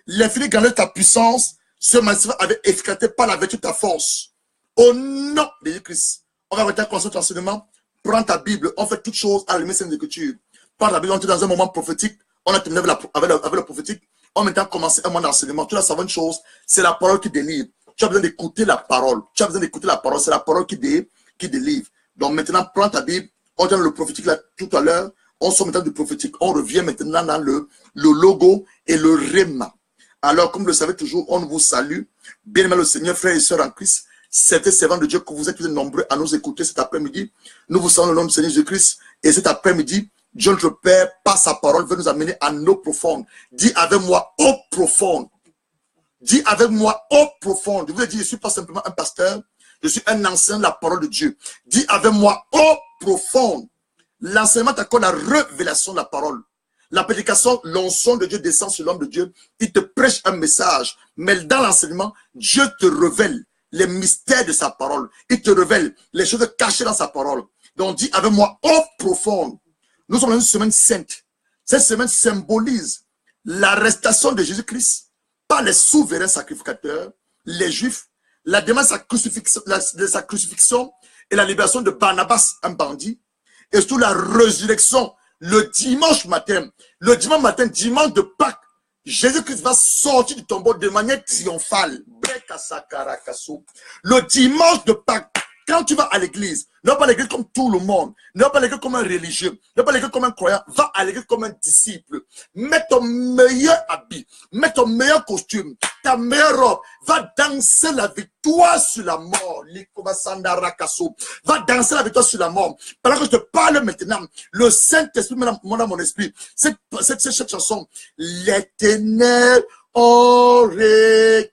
l'infinie grandeur de ta puissance se manifeste avec efficacité par la vertu de ta force. Au nom de Jésus-Christ, on va arrêter notre enseignement. Prends ta Bible, on fait toutes choses à la lumière de l'Écriture. Prends la Bible, on est dans un moment prophétique. On a terminé avec le prophétique. On va maintenant commencer un moment d'enseignement. Tu dois savoir une chose, c'est la parole qui délivre. Tu as besoin d'écouter la parole. Tu as besoin d'écouter la parole. C'est la parole qui délivre. Donc maintenant, prends ta Bible. On était dans le prophétique là tout à l'heure. On sort maintenant du prophétique. On revient maintenant dans le logo et le réma. Alors, comme vous le savez toujours, on vous salue. Bien-aimé le Seigneur, frères et sœurs en Christ. C'était servants de Dieu que vous êtes plus nombreux à nous écouter cet après-midi. Nous vous saluons le nom du Seigneur Jésus-Christ. Et cet après-midi, Dieu notre Père, par sa parole, veut nous amener à l'eau profonde. Dis avec moi, eau profonde. Dis avec moi, eau profonde. Je vous ai dit, je ne suis pas simplement un pasteur. Je suis un enseignant de la parole de Dieu. Dis avec moi, eau profonde. L'enseignement t'accorde la révélation de la parole. La prédication, l'onction de Dieu descend sur l'homme de Dieu. Il te prêche un message. Mais dans l'enseignement, Dieu te révèle les mystères de sa parole. Il te révèle les choses cachées dans sa parole. Donc dis avec moi, eau profonde. Nous sommes dans une semaine sainte. Cette semaine symbolise l'arrestation de Jésus-Christ par les souverains sacrificateurs, les Juifs, la demande de sa crucifixion et la libération de Barnabas, un bandit, et surtout la résurrection le dimanche matin. Le dimanche de Pâques, Jésus-Christ va sortir du tombeau de manière triomphale. Le dimanche de Pâques, quand tu vas à l'église, ne va pas à l'église comme tout le monde, ne va pas à l'église comme un religieux, ne va pas à l'église comme un croyant, va à l'église comme un disciple. Mets ton meilleur habit, mets ton meilleur costume, ta meilleure robe, va danser la victoire sur la mort. Va danser la victoire sur la mort. Pendant que je te parle maintenant, le Saint-Esprit met dans mon esprit cette chanson. Les ténèbres ont reculé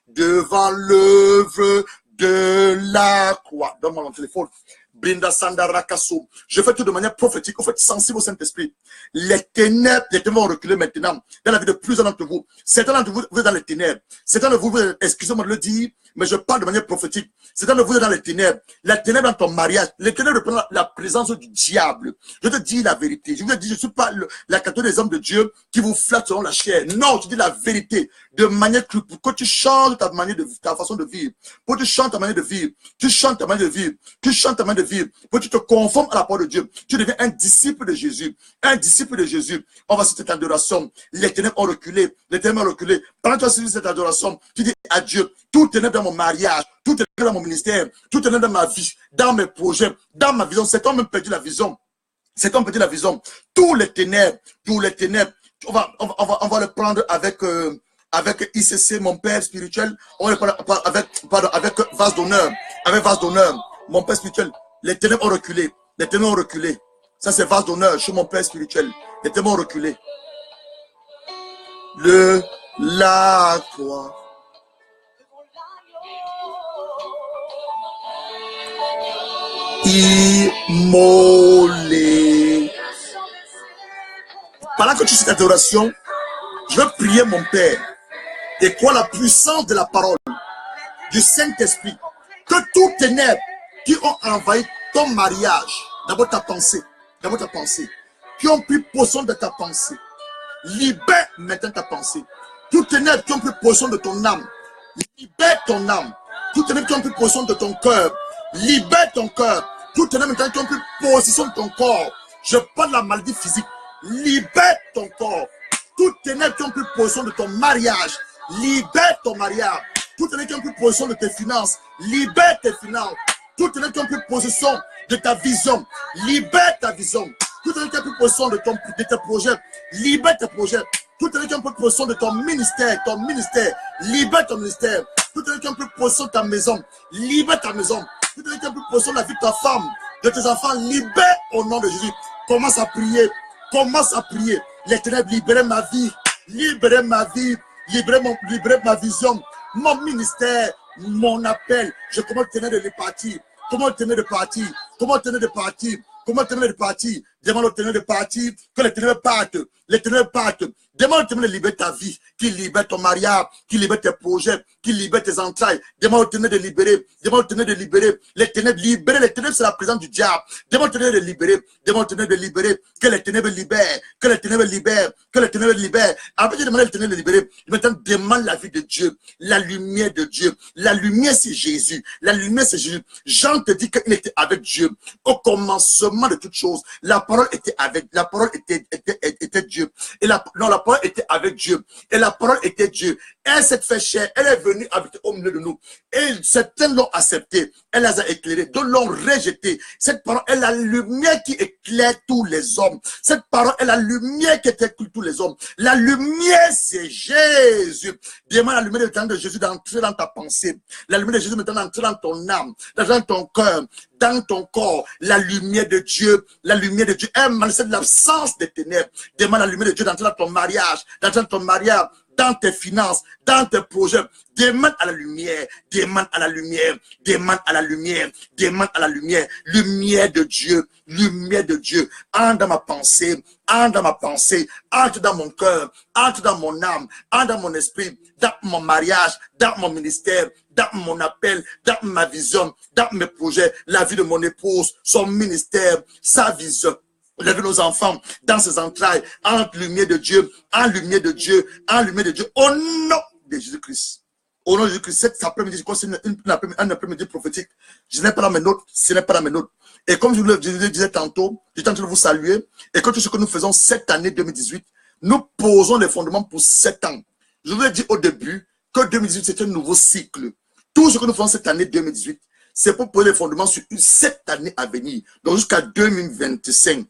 devant l'œuvre de la croix. Donne-moi mon téléphone. Brinda Sandarakaso. Je fais tout de manière prophétique, en fait sensible au Saint-Esprit. Les ténèbres vont reculer maintenant dans la vie de plusieurs d'entre vous. Certains d'entre vous, vous êtes dans les ténèbres. Certains de vous, excusez-moi de le dire, mais je parle de manière prophétique. Certains de vous êtes dans les ténèbres. Les ténèbres dans ton mariage. Les ténèbres représentent la présence du diable. Je te dis la vérité. Je vous dis, je ne suis pas la catégorie des hommes de Dieu qui vous flattent selon la chair. Non, je dis la vérité. De manière que tu changes ta manière de ta façon de vivre. Pour que tu changes ta manière de vivre. Tu changes ta manière de vivre. Tu changes ta manière de vivre. Pour que tu te conformes à la parole de Dieu. Tu deviens un disciple de Jésus. Un disciple de Jésus. On va citer cette adoration. Les ténèbres ont reculé. Les ténèbres ont reculé. Pendant que tu as suivi cette adoration, tu dis à Dieu, tout ténèbre dans mon mariage, tout ténèbre dans mon ministère, tout ténèbre dans ma vie, dans mes projets, dans ma vision. C'est comme perdu la vision. C'est comme perdu la vision. Tous les ténèbres, on va le prendre avec ICC, mon père spirituel. On va le prendre avec vase d'honneur. Avec vase d'honneur. Mon père spirituel. Les ténèbres ont reculé. Les ténèbres ont reculé. Ça, c'est vase d'honneur chez mon père spirituel. Les ténèbres ont reculé. La croix. Immolé. Pendant que tu fais cette adoration, je vais prier mon Père et croire la puissance de la parole du Saint-Esprit. Que toutes ténèbres qui ont envahi ton mariage, d'abord ta pensée, qui ont pris possession de ta pensée, libère maintenant ta pensée. Toutes ténèbres qui ont pris possession de ton âme, libère ton âme. Toutes ténèbres qui ont pris possession de ton cœur, libère ton cœur. Toutes ténèbres maintenant qui ont pris possession de ton corps, je parle de la maladie physique, libère ton corps. Toutes ténèbres qui ont pris possession de ton mariage, libère ton mariage. Toutes ténèbres qui ont pris possession de tes finances, libère tes finances. Toutes ténèbres qui ont pris possession de ta vision, libère ta vision. Toutes ténèbres qui ont pris possession de tes projets, libère tes projets. Toutes ténèbres qui ont pris possession de ton ministère, libère ton ministère. Toutes ténèbres qui ont pris possession de ta maison, libère ta maison. Toutes ténèbres qui ont pris possession de la vie de ta femme, de tes enfants, libère au nom de Jésus. Commence à prier. Commence à prier. Les ténèbres, libérez ma vie. Libérez ma vie. Libérez ma vision. Mon ministère, mon appel. Je commence à tenir de partir. Comment tenir de partir? Comment tenir de partir? Comment tenir de partir? Demande au ténèbres de partir. Que les ténèbres partent. Les ténèbres partent. Demande au ténèbres de libérer ta vie. Qui libère ton mariage. Qui libère tes projets. Qui libère tes entrailles. Demande au ténèbres de libérer. Demande au ténèbres de libérer. Les ténèbres, libérer. Les ténèbres, c'est la présence du diable. Demande au ténèbres de libérer. Demande au ténèbres de libérer. Que les ténèbres libèrent. Que les ténèbres libèrent. Que les ténèbres libèrent. Après, je demande les ténèbres de libérer. Maintenant, demande la vie de Dieu. La lumière de Dieu. La lumière, c'est Jésus. La lumière, c'est Jésus. Jean te dit qu'il était avec Dieu. Au commencement de toutes choses, la parole était avec, la parole était Dieu. Et la parole était avec Dieu. Et la parole était Dieu. Elle s'est fait chair. Elle est venue habiter au milieu de nous. Et certains l'ont accepté. Elle les a éclairés. D'autres l'ont rejeté. Cette parole est la lumière qui éclaire tous les hommes. Cette parole est la lumière qui éclaire tous les hommes. La lumière, c'est Jésus. Demande la lumière de Jésus d'entrer dans ta pensée. La lumière de Jésus maintenant d'entrer dans ton âme, dans ton cœur, dans ton corps. La lumière de Dieu, elle manifeste l'absence des ténèbres. Demande la lumière de Dieu d'entrer dans ton mariage, dans tes finances, dans tes projets. Demande à la lumière, demande à la lumière, demande à la lumière, demande à la lumière. Lumière de Dieu, entre dans ma pensée, entre dans mon cœur, entre dans mon âme, entre dans mon esprit, dans mon mariage, dans mon ministère, dans mon appel, dans ma vision, dans mes projets, la vie de mon épouse, son ministère, sa vision. Lève nos enfants dans ses entrailles, en lumière de Dieu, en lumière de Dieu, en lumière de Dieu, au nom de Jésus-Christ. Au nom de Jésus-Christ, cet après-midi, c'est un après-midi prophétique. Je n'ai pas dans mes notes, ce n'est pas dans mes notes. Et comme je le disais tantôt, j'étais en train de vous saluer, et que tout ce que nous faisons cette année 2018, nous posons les fondements pour 7 ans. Je vous ai dit au début que 2018, c'est un nouveau cycle. Tout ce que nous faisons cette année 2018, c'est pour poser les fondements sur 7 années à venir, donc jusqu'à 2025.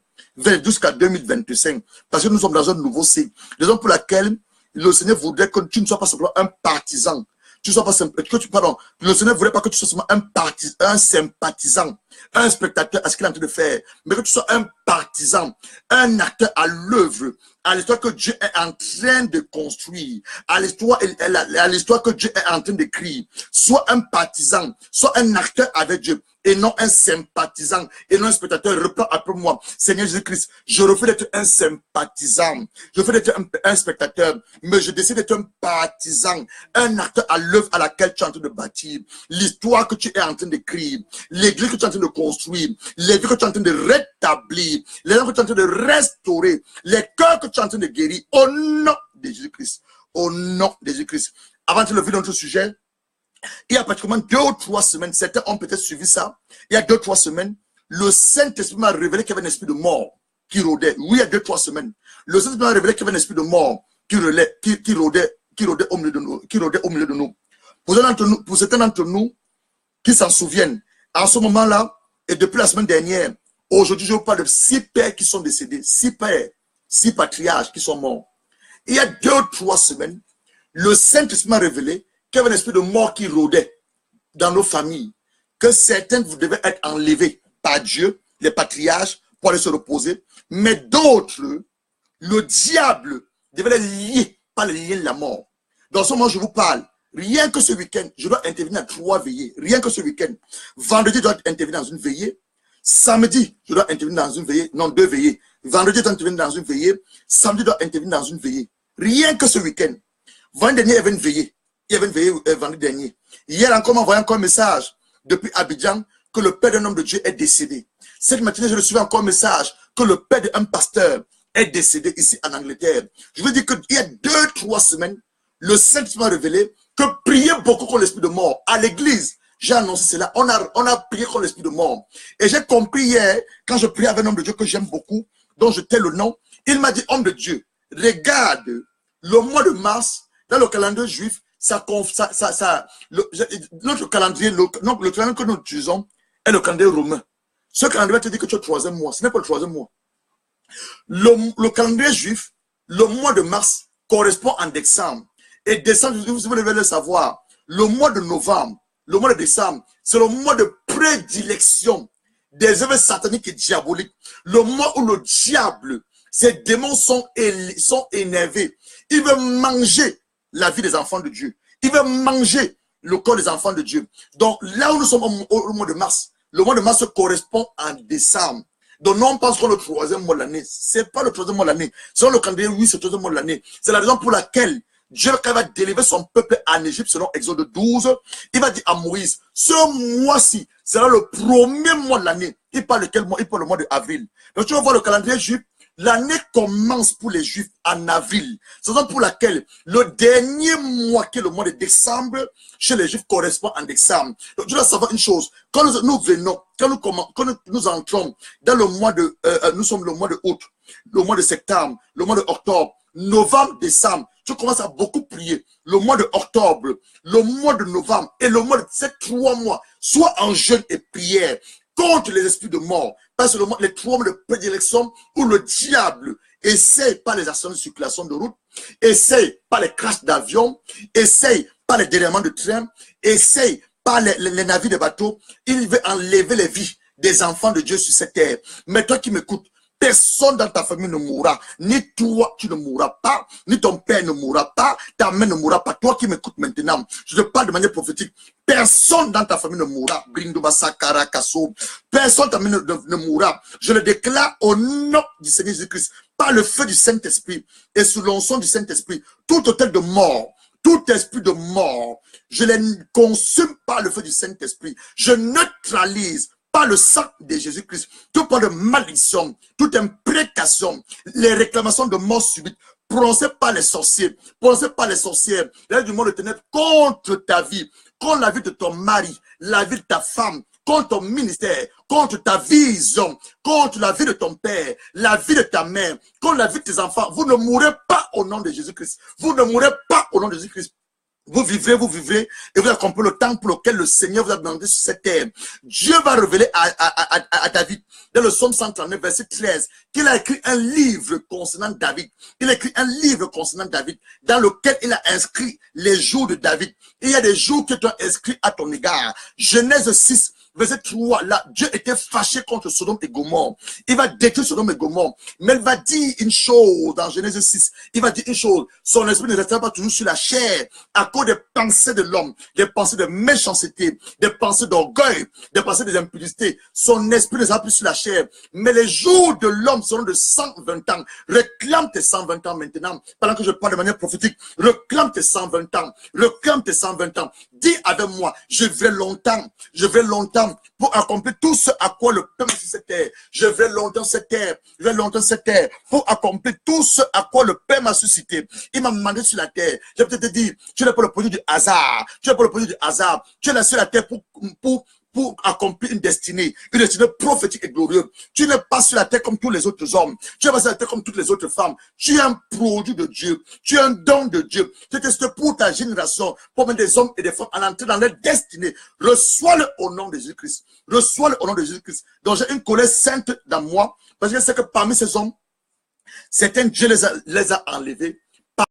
Jusqu'à 2025, parce que nous sommes dans un nouveau cycle. Raison pour laquelle le Seigneur voudrait que tu ne sois pas simplement un partisan. Le Seigneur ne voudrait pas que tu sois simplement un sympathisant, un spectateur à ce qu'il est en train de faire, mais que tu sois un partisan, un acteur à l'œuvre, à l'histoire que Dieu est en train de construire, à l'histoire que Dieu est en train d'écrire. Sois un partisan, sois un acteur avec Dieu et non un sympathisant et non un spectateur. Reprends après moi. Seigneur Jésus-Christ, je refuse d'être un sympathisant, je refuse d'être un spectateur, mais je décide d'être un partisan, un acteur à l'œuvre à laquelle tu es en train de bâtir, l'histoire que tu es en train d'écrire, l'église que tu es en train de construire, les vies que tu es en train de rétablir, les âmes que tu es en train de restaurer, les cœurs que tu es en train de guérir, au nom de Jésus-Christ. Au nom de Jésus-Christ. Avant de lever notre sujet, il y a pratiquement 2 ou 3 semaines, certains ont peut-être suivi ça, il y a 2 ou 3 semaines, le Saint-Esprit m'a révélé qu'il y avait un esprit de mort qui rôdait. Oui, il y a 2 ou 3 semaines. Le Saint-Esprit m'a révélé qu'il y avait un esprit de mort qui rôdait au milieu de nous. Pour certains d'entre nous qui s'en souviennent, en ce moment-là, et depuis la semaine dernière, aujourd'hui, je vous parle de 6 pères qui sont décédés, 6 pères, 6 patriarches qui sont morts. Il y a 2 ou 3 semaines, le Saint-Esprit m'a révélé qu'il y avait un esprit de mort qui rôdait dans nos familles, que certains vous devaient être enlevés par Dieu, les patriarches, pour aller se reposer, mais d'autres, le diable devait les lier par les liens de la mort. Dans ce moment, je vous parle, rien que ce week-end, je dois intervenir dans 3 veillées, rien que ce week-end. Vendredi, je dois intervenir dans une veillée. Samedi, je dois intervenir dans une veillée, non, 2 veillées. Vendredi, je dois intervenir dans une veillée. Samedi, je dois intervenir dans une veillée. Rien que ce week-end. Vendredi dernier, il y avait une veillée. Il y avait une veillée vendredi dernier. Hier encore, on m'a envoyé encore un message depuis Abidjan que le père d'un homme de Dieu est décédé. Cette matinée, je recevais encore un message que le père d'un pasteur est décédé ici en Angleterre. Je veux dire qu'il y a 2-3 semaines, le Saint-Esprit m'a révélé que prier beaucoup contre l'esprit de mort. À l'église, j'ai annoncé cela. On a prié contre l'esprit de mort. Et j'ai compris hier, quand je priais avec un homme de Dieu que j'aime beaucoup, dont je tais le nom, il m'a dit, homme de Dieu, regarde, le mois de mars, dans le calendrier juif, notre calendrier, le calendrier que nous utilisons est le calendrier romain. Ce calendrier te dit que tu es au 3e mois. Ce n'est pas le 3e mois. Le calendrier juif, le mois de mars correspond en décembre. Et décembre, vous devez le savoir, le mois de novembre, le mois de décembre, c'est le mois de prédilection des œuvres sataniques et diaboliques. Le mois où le diable, ses démons sont énervés. Il veut manger la vie des enfants de Dieu. Il veut manger le corps des enfants de Dieu. Donc là où nous sommes au mois de mars, le mois de mars correspond en décembre. Donc non, on pense que le 3e mois de l'année, ce n'est pas le 3e mois de l'année. Selon le calendrier, oui, c'est le 3e mois de l'année. C'est la raison pour laquelle Dieu, quand il va délivrer son peuple en Égypte, selon Exode 12, il va dire à Moïse, ce mois-ci sera le 1er mois de l'année. Il parle de quel mois? Il parle le mois d'avril. Donc tu vas voir le calendrier juif. L'année commence pour les Juifs en avril. C'est la raison pour laquelle le dernier mois, qui est le mois de décembre, chez les Juifs correspond en décembre. Donc, tu dois savoir une chose. Quand nous venons, quand nous entrons dans le mois de, nous sommes le mois de août, le mois de septembre, le mois de octobre, novembre, décembre, tu commences à beaucoup prier. Le mois de octobre, le mois de novembre et le mois de ces 3 mois, soit en jeûne et prière contre les esprits de mort. Parce que les 3 mois de prédilection où le diable essaye par les accidents de circulation de route, essaye par les crashs d'avion, essaye par les déraillements de train, essaye par les navires de bateau. Il veut enlever les vies des enfants de Dieu sur cette terre. Mais toi qui m'écoutes, personne dans ta famille ne mourra. Ni toi, tu ne mourras pas. Ni ton père ne mourra pas. Ta mère ne mourra pas. Toi qui m'écoutes maintenant, je te parle de manière prophétique. Personne dans ta famille ne mourra. Personne dans ta famille ne mourra. Je le déclare au nom du Seigneur Jésus-Christ, par le feu du Saint-Esprit et sous l'onction du Saint-Esprit. Tout hôtel de mort, tout esprit de mort, je les consume par le feu du Saint-Esprit. Je neutralise par le sang de Jésus-Christ tout point de malédiction, toute imprécation, les réclamations de mort subite, prononcées par les sorciers, prononcées par les sorcières, l'aide du monde de ténèbres contre ta vie, contre la vie de ton mari, la vie de ta femme, contre ton ministère, contre ta vision, contre la vie de ton père, la vie de ta mère, contre la vie de tes enfants. Vous ne mourrez pas au nom de Jésus-Christ. Vous ne mourrez pas au nom de Jésus-Christ. Vous vivrez, et vous accomplissez le temps pour lequel le Seigneur vous a demandé sur cette terre. Dieu va révéler à David, dans le psaume 139, verset 13, qu'il a écrit un livre concernant David. Il a écrit un livre concernant David, dans lequel il a inscrit les jours de David. Il y a des jours qui sont inscrits à ton égard. Genèse 6, verset 3, là, Dieu était fâché contre Sodome et Gomorrhe. Il va détruire Sodome et Gomorrhe. Mais il va dire une chose dans Genèse 6. Il va dire une chose. Son esprit ne restera pas toujours sur la chair à cause des pensées de l'homme, des pensées de méchanceté, des pensées d'orgueil, des pensées d'impudicité. Son esprit ne sera plus sur la chair. Mais les jours de l'homme seront de 120 ans. Réclame tes 120 ans maintenant. Pendant que je parle de manière prophétique, réclame tes 120 ans. Réclame tes 120 ans. Dis avec moi, je vais longtemps pour accomplir tout ce à quoi le Père m'a sur cette terre. Je vais longtemps cette terre. Je vais longtemps cette terre pour accomplir tout ce à quoi le Père m'a suscité. Il m'a demandé sur la terre. Je vais peut-être te dire, tu n'es pas le produit du hasard. Tu n'es pas le produit du hasard. Tu es là sur la terre pour accomplir une destinée prophétique et glorieuse. Tu n'es pas sur la terre comme tous les autres hommes. Tu n'es pas sur la terre comme toutes les autres femmes. Tu es un produit de Dieu. Tu es un don de Dieu. Tu es pour ta génération, pour mettre des hommes et des femmes à l'entrée dans leur destinée. Reçois-le au nom de Jésus-Christ. Reçois-le au nom de Jésus-Christ. Donc j'ai une colère sainte dans moi, parce que je sais que parmi ces hommes, certains, Dieu les a enlevés.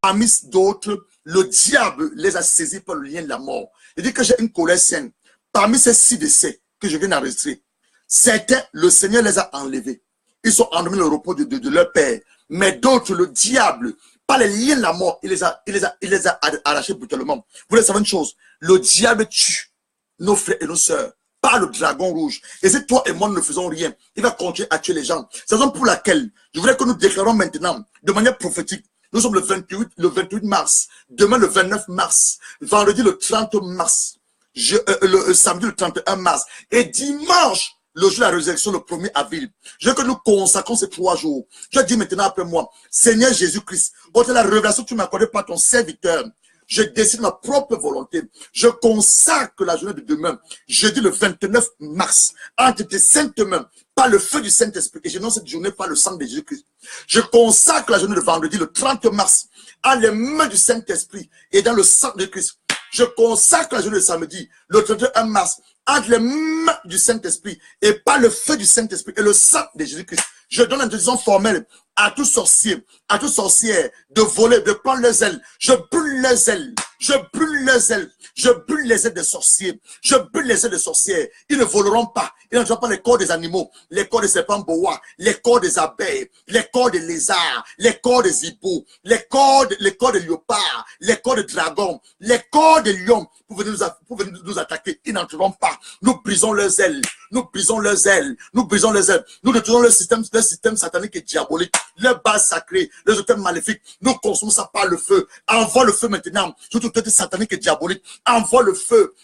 Parmi d'autres, le diable les a saisis par le lien de la mort. Il dit que j'ai une colère sainte. Parmi ces 6 décès que je viens d'enregistrer, certains, le Seigneur les a enlevés. Ils sont endormis le repos de leur Père. Mais d'autres, le diable, par les liens de la mort, il les a arrachés brutalement. Vous voulez savoir une chose? Le diable tue nos frères et nos sœurs par le dragon rouge. Et si toi et moi nous ne faisons rien, il va continuer à tuer les gens. C'est la raison pour laquelle je voudrais que nous déclarons maintenant, de manière prophétique, nous sommes le 28 mars, demain le 29 mars, vendredi le 30 mars, le samedi le 31 mars et dimanche le jour de la résurrection le 1er avril. Je veux que nous consacrons ces 3 jours. Je dis maintenant après moi, Seigneur Jésus-Christ, au la révélation que tu m'as accordée par ton serviteur, je décide ma propre volonté. Je consacre la journée de demain, jeudi le 29 mars, entre tes saintes mains, par le feu du Saint-Esprit. Et je nomme cette journée par le sang de Jésus-Christ. Je consacre la journée de vendredi le 30 mars, en les mains du Saint-Esprit et dans le sang de Christ. Je consacre la journée de samedi, le 31 mars, entre les mains du Saint-Esprit et par le feu du Saint-Esprit et le sang de Jésus-Christ. Je donne l'interdiction formelle à tout sorcier, à toute sorcière de voler, de prendre les ailes. Je brûle les ailes. Je brûle les ailes. Je brûle les ailes des sorciers. Je brûle les ailes des sorcières. Ils ne voleront pas. Ils n'entreront pas les corps des animaux, les corps des serpents bois, les corps des abeilles, les corps des lézards, les corps des hiboux, les corps des léopards, les corps des dragons, les corps des lions pour venir nous attaquer. Ils n'entreront pas. Nous brisons leurs ailes. Nous brisons leurs ailes. Nous brisons les ailes. Nous détruisons le système satanique et diabolique. Les bases sacrées, les hôtels maléfiques. Nous consommons ça par le feu. Envoie le feu maintenant sur toute tête satanique et diabolique. Envoie le feu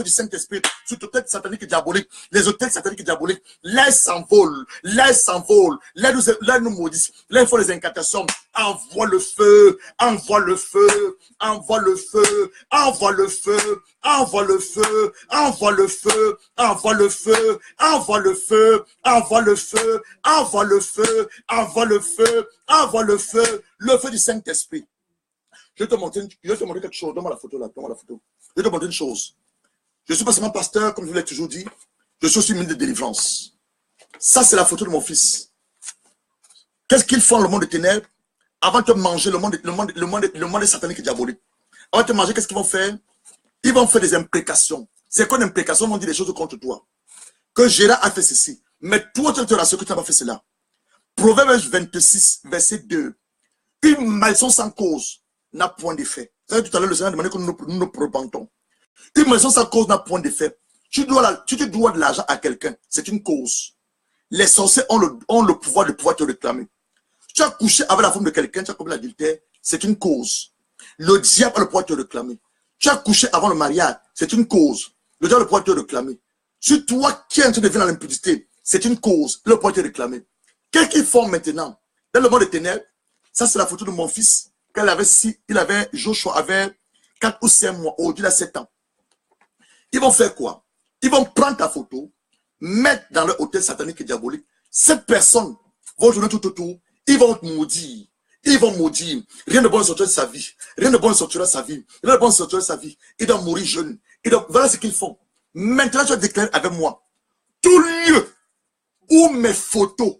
du Saint-Esprit sur toute tête satanique et diabolique. Les hôtels sataniques et diaboliques, laisse s'envolent, laisse nous maudissent, laisse font les incantations. Envoie le feu, envoie le feu, envoie le feu, envoie le feu, envoie le feu, envoie le feu, envoie le feu, envoie le feu, envoie le feu, envoie le feu, envoie le feu, envoie le feu du Saint-Esprit. Je vais te montrer quelque chose. Donne-moi la photo là, donne-moi la photo. Je vais te montrer une chose. Je suis pas seulement pasteur, comme je vous l'ai toujours dit. Je suis aussi ministre de délivrance. Ça, c'est la photo de mon fils. Qu'est-ce qu'ils font dans le monde des ténèbres? Avant de manger, le monde est satanique et diabolique. Avant de manger, qu'est-ce qu'ils vont faire? Ils vont faire des imprécations. C'est quoi une imprécation? Ils vont dire des choses contre toi. Que Gérard a fait ceci. Mais toi, tu te rassures que tu n'as pas fait cela. Proverbe 26, verset 2. Une malédiction sans cause n'a point d'effet. Vous savez, tout à l'heure, le Seigneur a demandé que nous nous repentons. Une malédiction sans cause n'a point d'effet. Tu te dois de l'argent à quelqu'un. C'est une cause. Les sorciers ont le pouvoir de pouvoir te réclamer. Tu as couché avec la femme de quelqu'un, tu as commis l'adultère, c'est une cause. Le diable a le pouvoir de te réclamer. Tu as couché avant le mariage, c'est une cause. Le diable a le pouvoir de te réclamer. Si toi qui es en train de vivre dans l'impudicité, c'est une cause. Le pouvoir de te réclamer. Qu'est-ce qu'ils font maintenant? Dans le monde des ténèbres, ça c'est la photo de mon fils. Quand Joshua avait 4 ou 5 mois, aujourd'hui il a 7 ans. Ils vont faire quoi? Ils vont prendre ta photo, mettre dans leur hôtel satanique et diabolique. Cette personne va tourner tout autour. Ils vont te maudire. Ils vont maudire. Rien de bon ne sortira de sa vie. Rien de bon ne sortira de sa vie. Rien de bon ne sortira de sa vie. Il doit mourir jeune. Voilà ce qu'ils font. Maintenant, tu vas déclarer avec moi. Tout lieu où mes photos,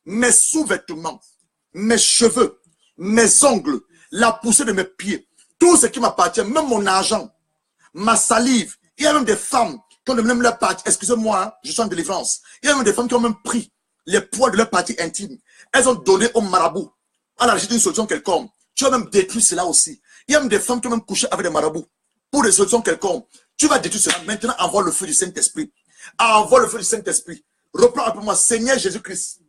mes sous-vêtements, mes cheveux, mes ongles, la poussée de mes pieds, tout ce qui m'appartient, même mon argent, ma salive, il y a même des femmes quand même leur partie, excusez-moi, hein, je suis en délivrance. Il y a même des femmes qui ont même pris les poids de leur partie intime. Elles ont donné au marabout à la recherche d'une solution quelconque. Tu as même détruit cela aussi. Il y a même des femmes qui ont même couché avec des marabouts pour des solutions quelconques. Tu vas détruire cela. Maintenant, envoie le feu du Saint-Esprit. Envoie le feu du Saint-Esprit. Reprends un peu moi, Seigneur Jésus-Christ,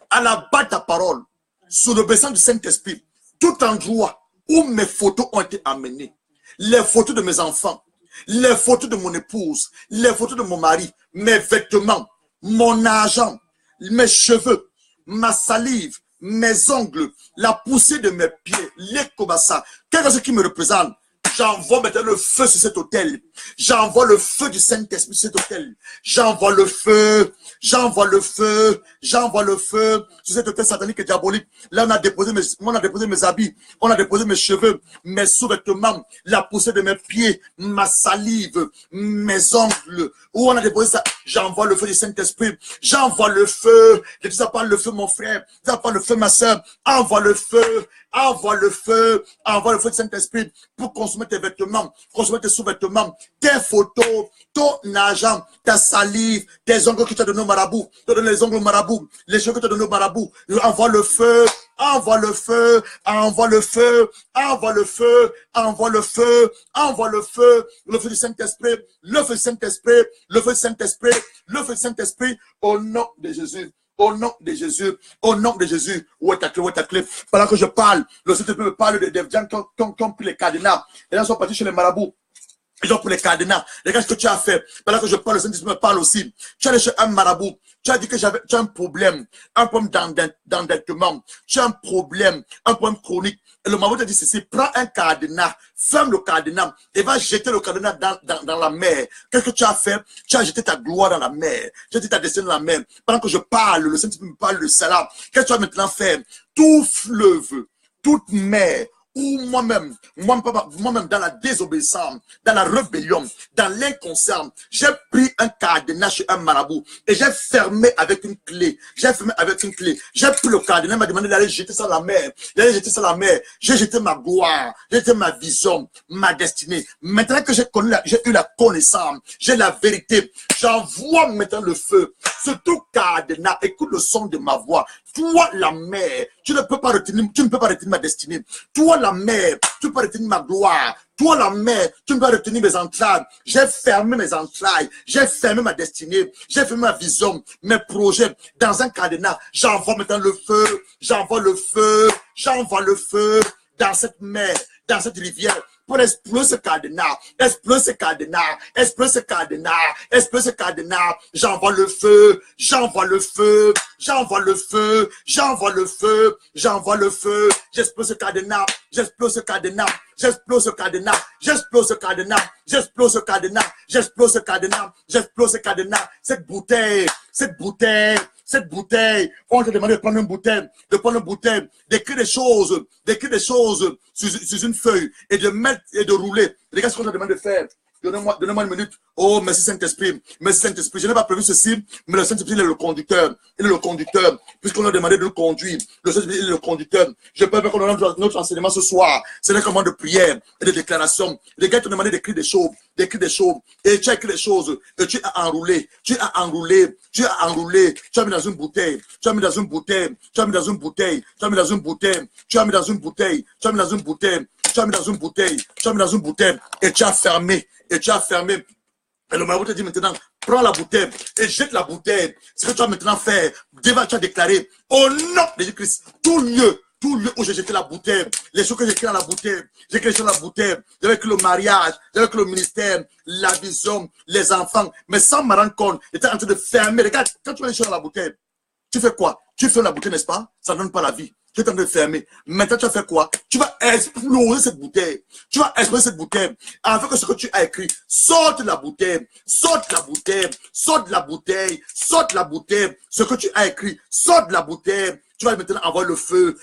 à la base de ta parole, sous le bassin du Saint-Esprit, tout endroit où mes photos ont été amenées, les photos de mes enfants, les photos de mon épouse, les photos de mon mari, mes vêtements, mon argent, mes cheveux, ma salive, mes ongles, la poussée de mes pieds, les kobasa, quelque chose qui me représente. J'envoie maintenant le feu sur cet hôtel. J'envoie le feu du Saint-Esprit sur cet hôtel. J'envoie le feu. J'envoie le feu. J'envoie le feu sur cet hôtel satanique et diabolique. Là, on a déposé mes habits. On a déposé mes cheveux, mes sous-vêtements, la poussée de mes pieds, ma salive, mes ongles. Où on a déposé ça? J'envoie le feu du Saint-Esprit. J'envoie le feu. Je dis ça par le feu, mon frère. Ça par le feu, ma soeur. Envoie le feu. Envoie le feu du Saint-Esprit pour consommer tes vêtements, consommer tes sous-vêtements, tes photos, ton argent, ta salive, tes ongles que tu as donné au marabout, tu as donné les ongles au marabout, les cheveux que tu as donné au marabout. Envoie le feu, envoie le feu, envoie le feu, envoie le feu, envoie le feu, envoie le feu du Saint-Esprit, le feu du Saint-Esprit, le feu du Saint-Esprit, le feu du Saint-Esprit, au nom de Jésus. Au nom de Jésus, au nom de Jésus, où est ta clé, où est ta clé? Pendant que je parle, le Saint-Esprit me parle des gens qui ont pris les cadenas. Et là, ils sont partis chez les marabouts. Ils ont pris les cadenas. Regarde ce que tu as fait. Pendant que je parle, le Saint-Esprit me parle aussi. Tu es allé chez un marabout. Tu as dit que tu as un problème d'endettement. Tu as un problème chronique. Et le marabout t'a dit ceci, prends un cadenas, ferme le cadenas et va jeter le cadenas dans la mer. Qu'est-ce que tu as fait? Tu as jeté ta gloire dans la mer. Tu as jeté ta destinée dans la mer. Pendant que je parle, le Saint-Esprit me parle de cela. Qu'est-ce que tu vas maintenant faire? Tout fleuve, toute mer, ou moi-même dans la désobéissance, dans la rébellion, dans l'inconscient, j'ai pris un cadenas chez un marabout et j'ai fermé avec une clé. J'ai fermé avec une clé. J'ai pris le cadenas, il m'a demandé d'aller jeter ça dans la mer. D'aller jeter ça dans la mer. J'ai jeté ma gloire, j'ai jeté ma vision, ma destinée. Maintenant que j'ai eu la connaissance, j'ai la vérité, j'envoie maintenant le feu. Surtout cadenas, écoute le son de ma voix. Toi, la mer, tu ne peux pas retenir ma destinée. Toi, la mer, tu ne peux pas retenir ma gloire. Toi, la mer, tu ne peux pas retenir mes entrailles. J'ai fermé mes entrailles. J'ai fermé ma destinée. J'ai fermé ma vision, mes projets. Dans un cadenas, j'envoie maintenant le feu. J'envoie le feu. J'envoie le feu dans cette mer, dans cette rivière. Pour exploser ce cadenas, exploser ce cadenas, exploser ce cadenas, exploser ce cadenas. J'envoie le feu, j'envoie le feu, j'envoie le feu, j'envoie le feu, j'envoie le feu. J'explose ce cadenas, j'explose ce cadenas, j'explose ce cadenas, j'explose ce cadenas, j'explose ce cadenas, j'explose ce cadenas, j'explose ce cadenas. Cette bouteille, on te demande de prendre une bouteille, d'écrire des choses sur une feuille et de mettre et de rouler. Regarde ce qu'on te demande de faire. Donnez-moi une minute. Oh, merci Saint-Esprit. Merci Saint-Esprit. Je n'ai pas prévu ceci, mais le Saint-Esprit, il est le conducteur. Il est le conducteur. Puisqu'on a demandé de nous conduire. Le Saint-Esprit, il est le conducteur. Je peux faire qu'on a notre enseignement ce soir. C'est un commande de prière et de déclaration. Les gars t'ont demandé d'écrire des choses. Et tu as écrit des choses. Et tu as enroulé. Tu as mis dans une bouteille. Tu as mis dans une bouteille. Et tu as fermé. Et le marabout te dit maintenant, prends la bouteille et jette la bouteille. Ce que tu vas maintenant faire, tu as déclaré, au nom de Jésus-Christ, tout lieu où j'ai jeté la bouteille, les choses que j'ai écrites dans la bouteille, j'ai écrit sur la bouteille, j'avais écrit le mariage, j'avais écrit le ministère, la vision, les enfants, mais sans me rendre compte, j'étais en train de fermer. Regarde, quand tu mets les choses dans la bouteille, tu fais quoi? Tu fermes la bouteille, n'est-ce pas? Ça ne donne pas la vie. Tu es en train de fermer. Maintenant, tu vas faire quoi? Tu vas exploser cette bouteille. Afin que ce que tu as écrit, sorte la bouteille. Ce que tu as écrit, sorte la bouteille. Tu vas maintenant envoyer le feu.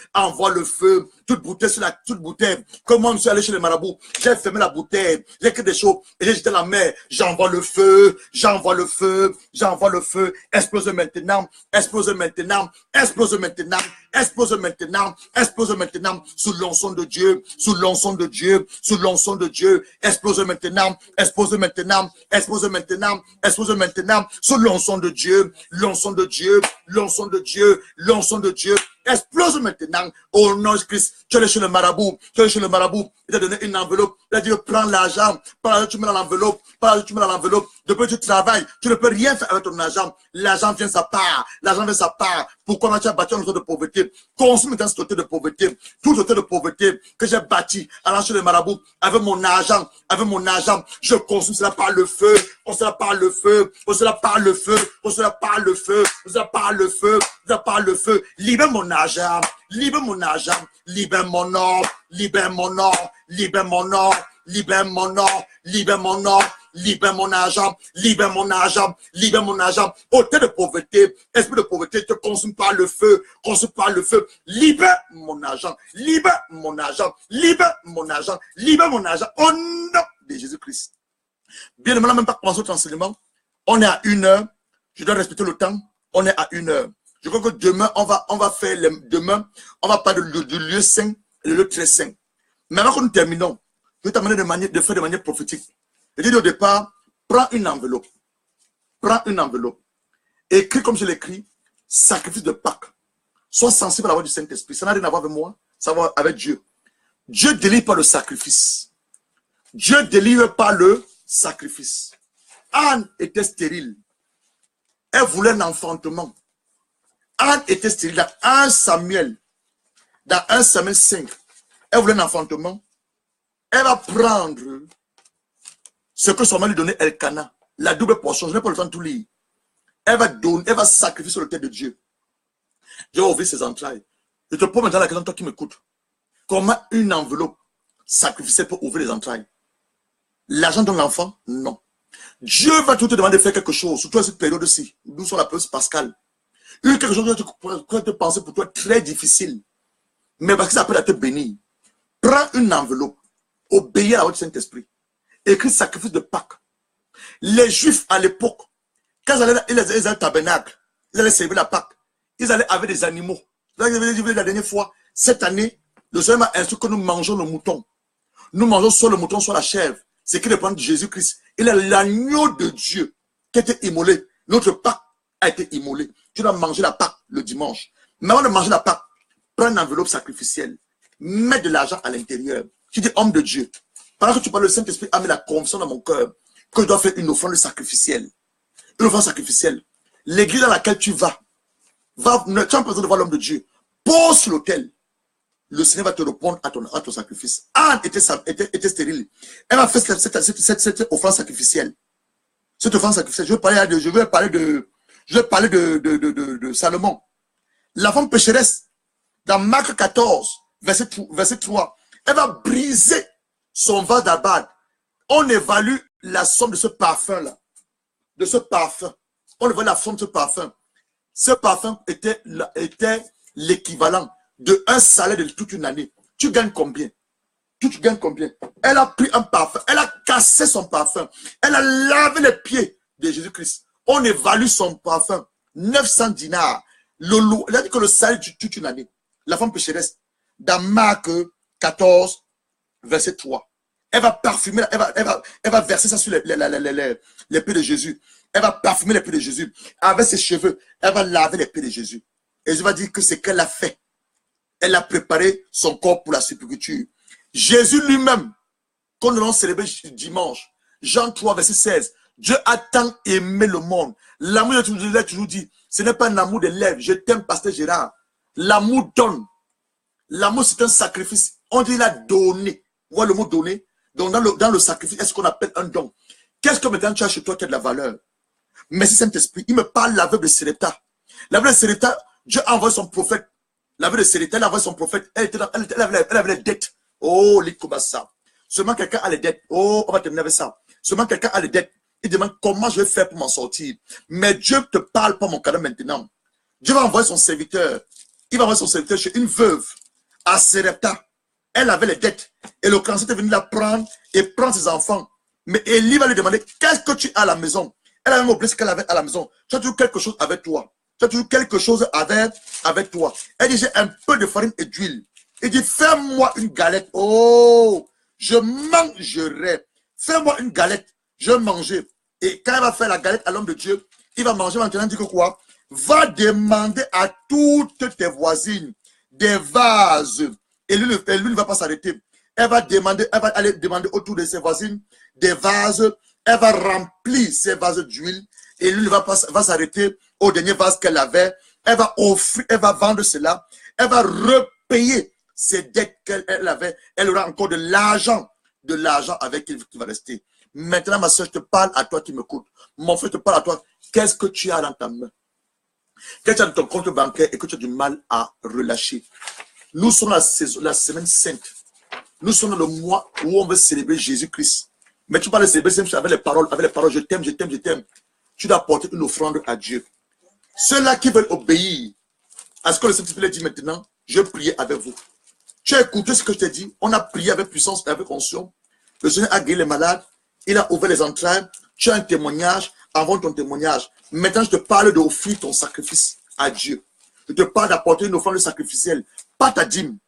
toute bouteille sur la toute bouteille. Comment je suis allé chez les marabouts, j'ai fermé la bouteille, j'ai écrit des choses et j'ai jeté la mer. J'envoie le feu, j'envoie le feu, j'envoie le feu. Explose maintenant, explose maintenant, explose maintenant, explose maintenant, explose maintenant. Sous l'onction de Dieu, sous l'onction de Dieu, sous l'onction de Dieu. Explose maintenant, explose maintenant, explose maintenant, explose maintenant. Sous l'onction de Dieu, l'onction de Dieu, l'onction de Dieu, l'onction de Dieu. Explose maintenant au nom de Christ. Tu es allé chez le marabout, tu es allé chez le marabout, il t'a donné une enveloppe, il a dit prends l'argent, tu mets dans l'enveloppe, tu mets dans l'enveloppe, depuis tu travailles, tu ne peux rien faire avec ton argent, l'argent vient sa part, l'argent vient sa part. Pourquoi tu as bâti un hôtel de pauvreté? Consomme dans cet hôtel de pauvreté, tout hôtel de pauvreté que j'ai bâti, allant chez le marabout, avec mon argent, je consomme cela par le feu, on cela par le feu, on cela par le feu, on cela par le feu, on cela par le feu, on cela par le feu, libère mon argent, libère mon argent, libère mon or, libère mon or, libère mon or, libère mon or, libère mon or, libère mon argent, libère mon argent, libère mon argent. Hôtel de pauvreté, esprit de pauvreté, te consume par le feu, consume par le feu. Libère mon argent, libère mon argent, libère mon argent, libère mon argent. Au nom de Jésus-Christ. Bien, on n'a même pas commencé notre enseignement. On est à 1 heure. Je dois respecter le temps. On est à 1 heure. Je crois que demain, on va faire demain, on va parler du lieu saint et le lieu très saint. Mais avant que nous terminons, je vais t'amener de faire de manière prophétique. Je dis au départ, prends une enveloppe. Prends une enveloppe. Écris comme je l'écris, sacrifice de Pâques. Sois sensible à la voix du Saint-Esprit. Ça n'a rien à voir avec moi, ça va avec Dieu. Dieu délivre par le sacrifice. Dieu délivre par le sacrifice. Anne était stérile. Elle voulait un enfantement. Anne était stérile. Dans 1 Samuel 5, elle voulait un enfantement. Elle va prendre ce que son mari lui donnait, Elkana, la double portion. Je n'ai pas le temps de tout lire. Elle va sacrifier sur le terre de Dieu. Dieu va ouvrir ses entrailles. Je te pose maintenant la question, toi qui m'écoutes. Comment une enveloppe sacrificielle peut ouvrir les entrailles? L'argent de l'enfant? Non. Dieu va tout te demander de faire quelque chose, surtout à cette période-ci. Nous sommes la période pascale. Quelque chose que tu pourrais te penser pour toi très difficile. Mais parce que ça peut te bénir. Prends une enveloppe. Obéis à la voix du Saint-Esprit. Écris sacrifice de Pâques. Les Juifs à l'époque, quand ils allaient au tabernacle, ils allaient servir la Pâques. Ils allaient avec des animaux. Là, je vous ai dit la dernière fois, cette année, le Seigneur m'a instruit que nous mangeons le mouton. Nous mangeons soit le mouton, soit la chèvre. C'est qui dépend de Jésus-Christ. Il est l'agneau de Dieu qui a été immolé. Notre Pâques a été immolé. Tu dois manger la Pâques le dimanche. Mais avant de manger la Pâques, prends une enveloppe sacrificielle. Mets de l'argent à l'intérieur. Tu dis homme de Dieu. Pendant que tu parles, le Saint-Esprit a mis la conviction dans mon cœur que je dois faire une offrande sacrificielle. Une offrande sacrificielle. L'église dans laquelle tu vas, tu as besoin de voir l'homme de Dieu. Pose sur l'autel. Le Seigneur va te répondre à ton sacrifice. Anne était stérile. Elle va faire cette offrande sacrificielle. Cette offrande sacrificielle. Je vais parler de Salomon. La femme pécheresse, dans Marc 14, verset 3, elle va briser son vase d'Abad. On évalue la somme de ce parfum-là. De ce parfum. On évalue la somme de ce parfum. Ce parfum était l'équivalent de un salaire de toute une année. Tu gagnes combien? Tu gagnes combien? Elle a pris un parfum. Elle a cassé son parfum. Elle a lavé les pieds de Jésus-Christ. On évalue son parfum. 900 dinars. Elle a dit que le salaire de toute une année. La femme pécheresse. Dans Marc 14, verset 3. Elle va parfumer, elle va verser ça sur les pieds de Jésus. Elle va parfumer les pieds de Jésus. Avec ses cheveux, elle va laver les pieds de Jésus. Et je vais dire que c'est qu'elle a fait. Elle a préparé son corps pour la sépulture. Jésus lui-même, quand nous allons célébrer dimanche, Jean 3, verset 16, Dieu a tant aimé le monde. L'amour, je l'ai toujours dit, ce n'est pas un amour de lèvres. Je t'aime, pasteur Gérard. L'amour donne. L'amour, c'est un sacrifice. On dit il a donné. Vous voyez le mot donner? Donc, dans le sacrifice, est-ce qu'on appelle un don? Qu'est-ce que maintenant tu as chez toi qui a de la valeur? Merci Saint-Esprit. Il me parle de la veuve de Sérepta. La veuve de Sérepta, Dieu a envoyé son prophète. La veuve de Sérepta, elle a envoyé son prophète. Elle avait les dettes. Oh, l'Ikobassa. Seulement quelqu'un a les dettes. Oh, on va terminer avec ça. Seulement quelqu'un a les dettes. Il demande comment je vais faire pour m'en sortir. Mais Dieu ne te parle pas mon cadeau maintenant. Dieu va envoyer son serviteur. Il va envoyer son serviteur chez une veuve. à Serepta. Elle avait les dettes. Et le cancer était venu la prendre et prendre ses enfants. Mais Élie va lui demander, qu'est-ce que tu as à la maison? Elle a même oublié ce qu'elle avait à la maison. Tu as toujours quelque chose avec toi. Tu as toujours quelque chose avec toi. Elle dit, j'ai un peu de farine et d'huile. Il dit, fais-moi une galette. Oh, je mangerai. Fais-moi une galette. Je vais manger. Et quand elle va faire la galette à l'homme de Dieu, il va manger maintenant, il dit que quoi? Va demander à toutes tes voisines des vases. Et lui ne va pas s'arrêter. Elle va aller demander autour de ses voisines des vases. Elle va remplir ses vases d'huile. Et lui ne va pas s'arrêter au dernier vase qu'elle avait. Elle va offrir, elle va vendre cela. Elle va repayer ses dettes qu'elle avait. Elle aura encore de l'argent avec qui va rester. Maintenant, ma soeur, je te parle à toi qui m'écoutes. Mon frère, je te parle à toi. Qu'est-ce que tu as dans ta main? Qu'est-ce que tu as dans ton compte bancaire et que tu as du mal à relâcher? Nous sommes la semaine sainte. Nous sommes dans le mois où on veut célébrer Jésus-Christ. Mais tu parles de célébrer avec les paroles, je t'aime, je t'aime, je t'aime. Tu dois apporter une offrande à Dieu. Ceux-là qui veulent obéir à ce que le Saint-Esprit dit maintenant, je prie avec vous. Tu as écouté ce que je t'ai dit. On a prié avec puissance et avec onction. Le Seigneur a guéri les malades. Il a ouvert les entrailles. Tu as un témoignage. Avant ton témoignage. Maintenant, je te parle d'offrir ton sacrifice à Dieu. Je te parle d'apporter une offrande sacrificielle. Pas ta dîme.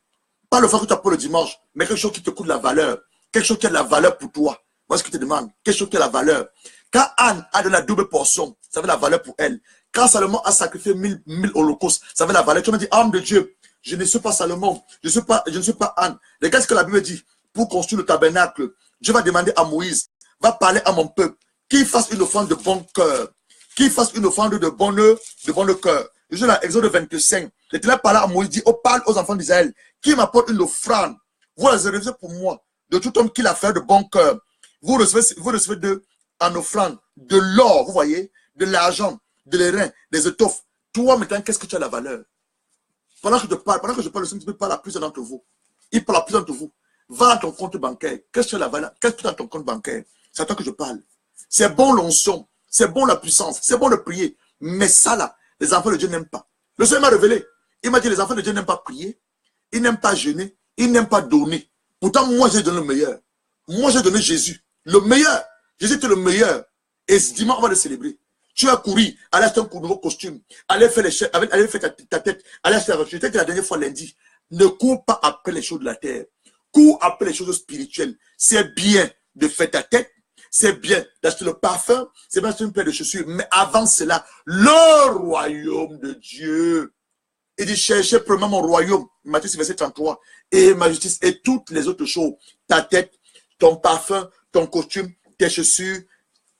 Pas l'offrande que tu apportes le dimanche. Mais quelque chose qui te coûte la valeur. Quelque chose qui a de la valeur pour toi. Moi, ce que je te demande. Quelque chose qui a la valeur. Quand Anne a de la double portion, ça avait la valeur pour elle. Quand Salomon a sacrifié 1000 holocaustes, ça avait la valeur. Tu m'as dit, âme de Dieu, je ne suis pas Salomon. Je ne suis pas Anne. Regarde ce que la Bible dit. Pour construire le tabernacle, Dieu va demander à Moïse, va parler à mon peuple, qu'il fasse une offrande de bon cœur. Qu'il fasse une offrande de bon cœur. Je suis dans Exode 25. L'Éternel parle à Moïse, dit, parle aux enfants d'Israël, qui m'apporte une offrande. Vous la recevez pour moi, de tout homme qui l'a fait de bon cœur. Vous recevez en offrande de l'or, vous voyez, de l'argent, de l'airain, des étoffes. Toi, maintenant, qu'est-ce que tu as la valeur? Pendant que je parle, le Saint-Esprit parle à plusieurs d'entre vous. Il parle à plusieurs d'entre vous. Va dans ton compte bancaire. Qu'est-ce que tu as la valeur? Qu'est-ce que tu as dans ton compte bancaire? C'est à toi que je parle. C'est bon l'onction. C'est bon la puissance. C'est bon de prier. Mais ça là, les enfants de Dieu n'aiment pas. Le Seigneur m'a révélé. Il m'a dit, les enfants de Dieu n'aiment pas prier. Ils n'aiment pas jeûner. Ils n'aiment pas donner. Pourtant, moi, j'ai donné le meilleur. Moi, j'ai donné Jésus. Le meilleur. Jésus était le meilleur. Et ce dimanche, on va le célébrer. Tu as couru, aller acheter un nouveau costume, aller faire ta tête, aller acheter la voiture. J'étais la dernière fois lundi. Ne cours pas après les choses de la terre. Cours après les choses spirituelles. C'est bien de faire ta tête. C'est bien d'acheter le parfum. C'est bien d'acheter une paire de chaussures. Mais avant cela, le royaume de Dieu. Il dit, cherchez premièrement mon royaume. Matthieu, verset 33. Et ma justice et toutes les autres choses. Ta tête, ton parfum, ton costume, tes chaussures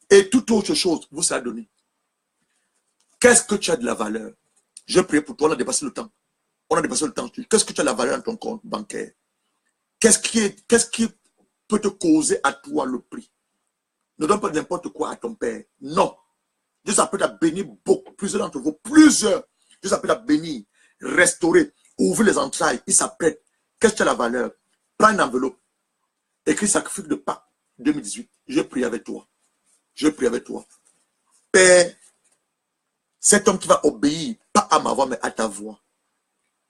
et toute autre chose vous sera donné. Qu'est-ce que tu as de la valeur? Je prie pour toi, on a dépassé le temps. On a dépassé le temps. Qu'est-ce que tu as de la valeur dans ton compte bancaire? Qu'est-ce qui peut te causer à toi le prix? Ne donne pas n'importe quoi à ton père. Non. Dieu s'appelle à bénir beaucoup, plusieurs d'entre vous. Plusieurs. Dieu s'appelle à bénir, restaurer, ouvrir les entrailles. Il s'apprête. Qu'est-ce que tu as de la valeur? Prends une enveloppe. Écris sacrifice de Pâques 2018. Je prie avec toi. Je prie avec toi. Père, cet homme qui va obéir, pas à ma voix, mais à ta voix.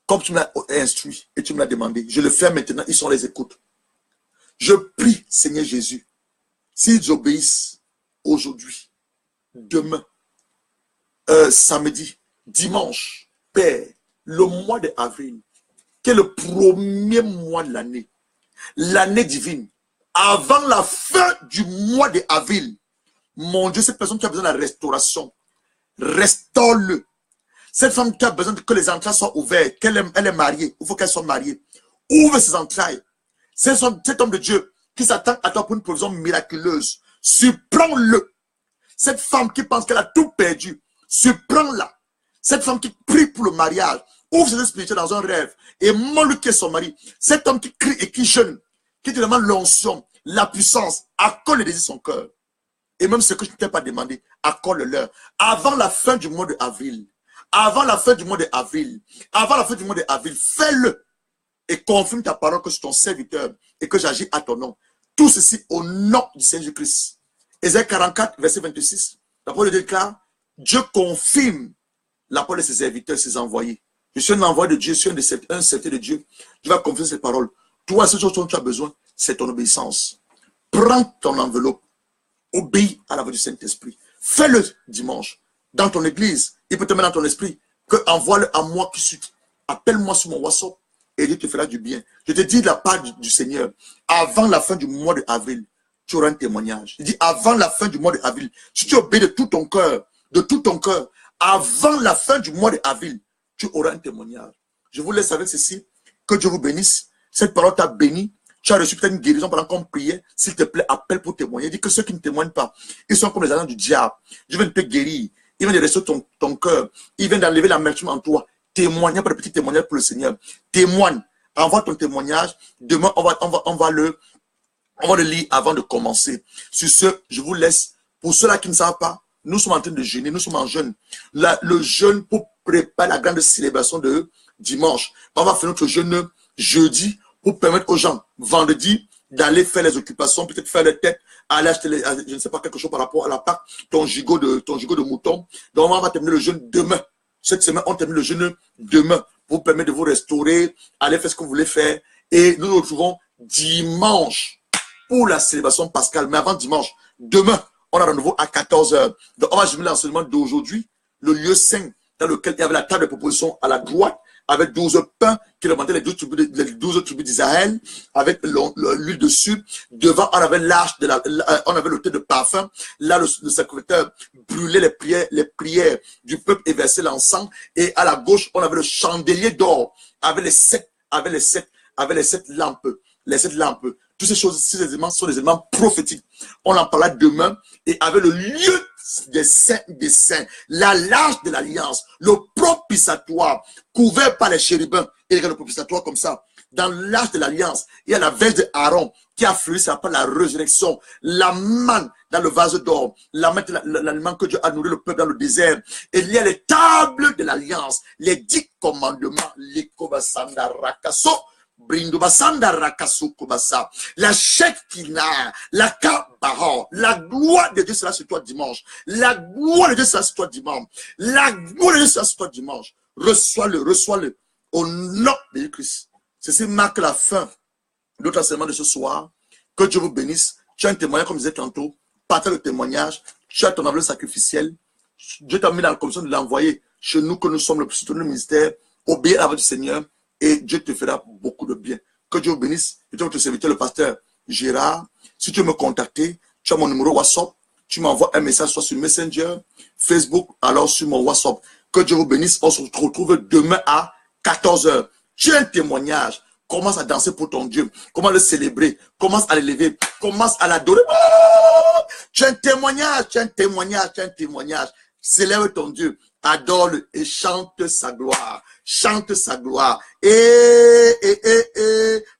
Comme tu m'as instruit et tu me l'as demandé, je le fais maintenant, ils sont les écoutes. Je prie, Seigneur Jésus, s'ils obéissent aujourd'hui, demain, samedi, dimanche, Père, le mois d'avril, qui est le premier mois de l'année divine, avant la fin du mois d'avril, mon Dieu, cette personne qui a besoin de la restauration, restaure-le. Cette femme qui a besoin que les entrailles soient ouvertes, elle est mariée, il faut qu'elle soit mariée. Ouvre ses entrailles. Cet homme de Dieu qui s'attend à toi pour une provision miraculeuse, surprends-le. Cette femme qui pense qu'elle a tout perdu, surprends-la. Cette femme qui prie pour le mariage, ouvre ses yeux spirituels dans un rêve et montre-lui qui est son mari. Cet homme qui crie et qui jeûne, qui te demande l'onction, la puissance, accorde le désir de son cœur. Et même ce que je ne t'ai pas demandé, accorde-leur. Avant la fin du mois d'avril, avant la fin du mois d'avril, fais-le et confirme ta parole que c'est ton serviteur et que j'agis à ton nom. Tout ceci au nom du Seigneur Jésus-Christ. Ésaïe 44, verset 26, la parole déclare, Dieu confirme la parole de ses serviteurs, ses envoyés. Je suis un envoyé de Dieu, je suis un serviteur de Dieu. Tu vas confier ces paroles. Toi, ce dont tu as besoin, c'est ton obéissance. Prends ton enveloppe. Obéis à la voix du Saint-Esprit. Fais-le dimanche. Dans ton église. Il peut te mettre dans ton esprit. Que envoie-le à moi qui suis. Appelle-moi sur mon WhatsApp. Et Dieu te fera du bien. Je te dis de la part du Seigneur. Avant la fin du mois d'avril, tu auras un témoignage. Il dit avant la fin du mois d'avril. Si tu obéis de tout ton cœur. Avant la fin du mois d'avril, tu auras un témoignage. Je vous laisse avec ceci. Que Dieu vous bénisse. Cette parole t'a béni. Tu as reçu peut-être une guérison pendant qu'on priait. S'il te plaît, appelle pour témoigner. Il dit que ceux qui ne témoignent pas, ils sont comme les agents du diable. Dieu vient de te guérir. Il vient de restaurer ton cœur. Il vient d'enlever l'amertume en toi. Témoigne, pas de petit témoignage pour le Seigneur. Témoigne. Envoie ton témoignage. Demain, on va le lire avant de commencer. Sur ce, je vous laisse. Pour ceux-là qui ne savent pas, nous sommes en train de jeûner. Nous sommes en jeûne. Le jeûne pour préparer la grande célébration de dimanche. On va faire notre jeûne jeudi pour permettre aux gens, vendredi, d'aller faire les occupations, peut-être faire les têtes, aller acheter, je ne sais pas, quelque chose par rapport à la Pâque, ton gigot de mouton. Donc, on va terminer le jeûne demain. Cette semaine, on termine le jeûne demain pour vous permettre de vous restaurer, aller faire ce que vous voulez faire. Et nous nous retrouvons dimanche pour la célébration pascale. Mais avant dimanche, demain, on a rendez-vous à 14 h. Donc, on va jumeler l'enseignement d'aujourd'hui, le lieu saint dans lequel il y avait la table de proposition à la droite, avec 12 pains qui représentaient les 12 tribus d'Israël, avec l'huile dessus. Devant, on avait on avait le thé de parfum. Là, le sacrificateur brûlait les prières du peuple et versait l'encens. Et à la gauche, on avait le chandelier d'or avec les sept lampes. Les 7 lampes. Toutes ces choses, ces éléments sont des éléments prophétiques. On en parlera demain. Et avec le lieu des saints, la l'arche de l'alliance, le propitiatoire, couvert par les chérubins. Et regarde le propitiatoire comme ça. Dans l'arche de l'alliance, il y a la verge de Aaron qui a fleuri, ça s'appelle la résurrection. La manne dans le vase d'or. La manne, l'aliment que Dieu a nourri le peuple dans le désert. Et il y a les tables de l'alliance, les 10 commandements. Les Kobasanda Rakaso. La Shekinah, la Kabaha, la gloire de Dieu sera sur toi dimanche. La gloire de Dieu sera sur toi dimanche. La gloire de Dieu sera sur toi dimanche. Reçois-le au nom de Christ. Ceci marque la fin de notre enseignement de ce soir. Que Dieu vous bénisse. Tu as un témoignage comme je disais tantôt. Partage le témoignage. Tu as ton enveloppe sacrificielle. Dieu t'a mis dans la commission de l'envoyer chez nous que nous sommes le soutenir le ministère. Obéis à la voix du Seigneur. Et Dieu te fera beaucoup de bien. Que Dieu vous bénisse. Et toi, votre serviteur, le pasteur Gérard. Si tu veux me contacter, tu as mon numéro WhatsApp. Tu m'envoies un message soit sur Messenger, Facebook, alors sur mon WhatsApp. Que Dieu vous bénisse. On se retrouve demain à 14 h. Tu as un témoignage. Commence à danser pour ton Dieu. Commence à le célébrer. Commence à l'élever. Commence à l'adorer. Oh, tu as un témoignage. Tu as un témoignage. Tu as un témoignage. Célèbre ton Dieu. Adore-le et chante sa gloire. Chante sa gloire.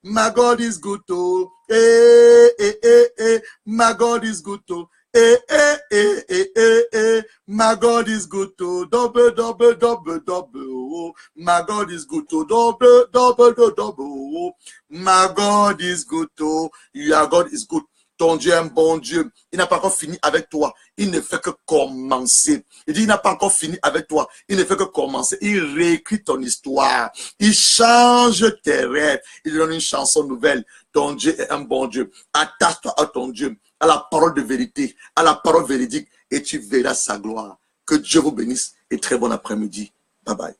My God is good to. My God is good to. My God is good to. Double, double, double, double. Oh. My God is good to. Double, double, double, double. Oh. My God is good to. Your God is good. Ton Dieu est un bon Dieu. Il n'a pas encore fini avec toi. Il ne fait que commencer. Il dit, il n'a pas encore fini avec toi. Il ne fait que commencer. Il réécrit ton histoire. Il change tes rêves. Il donne une chanson nouvelle. Ton Dieu est un bon Dieu. Attache-toi à ton Dieu, à la parole de vérité, à la parole véridique, et tu verras sa gloire. Que Dieu vous bénisse et très bon après-midi. Bye bye.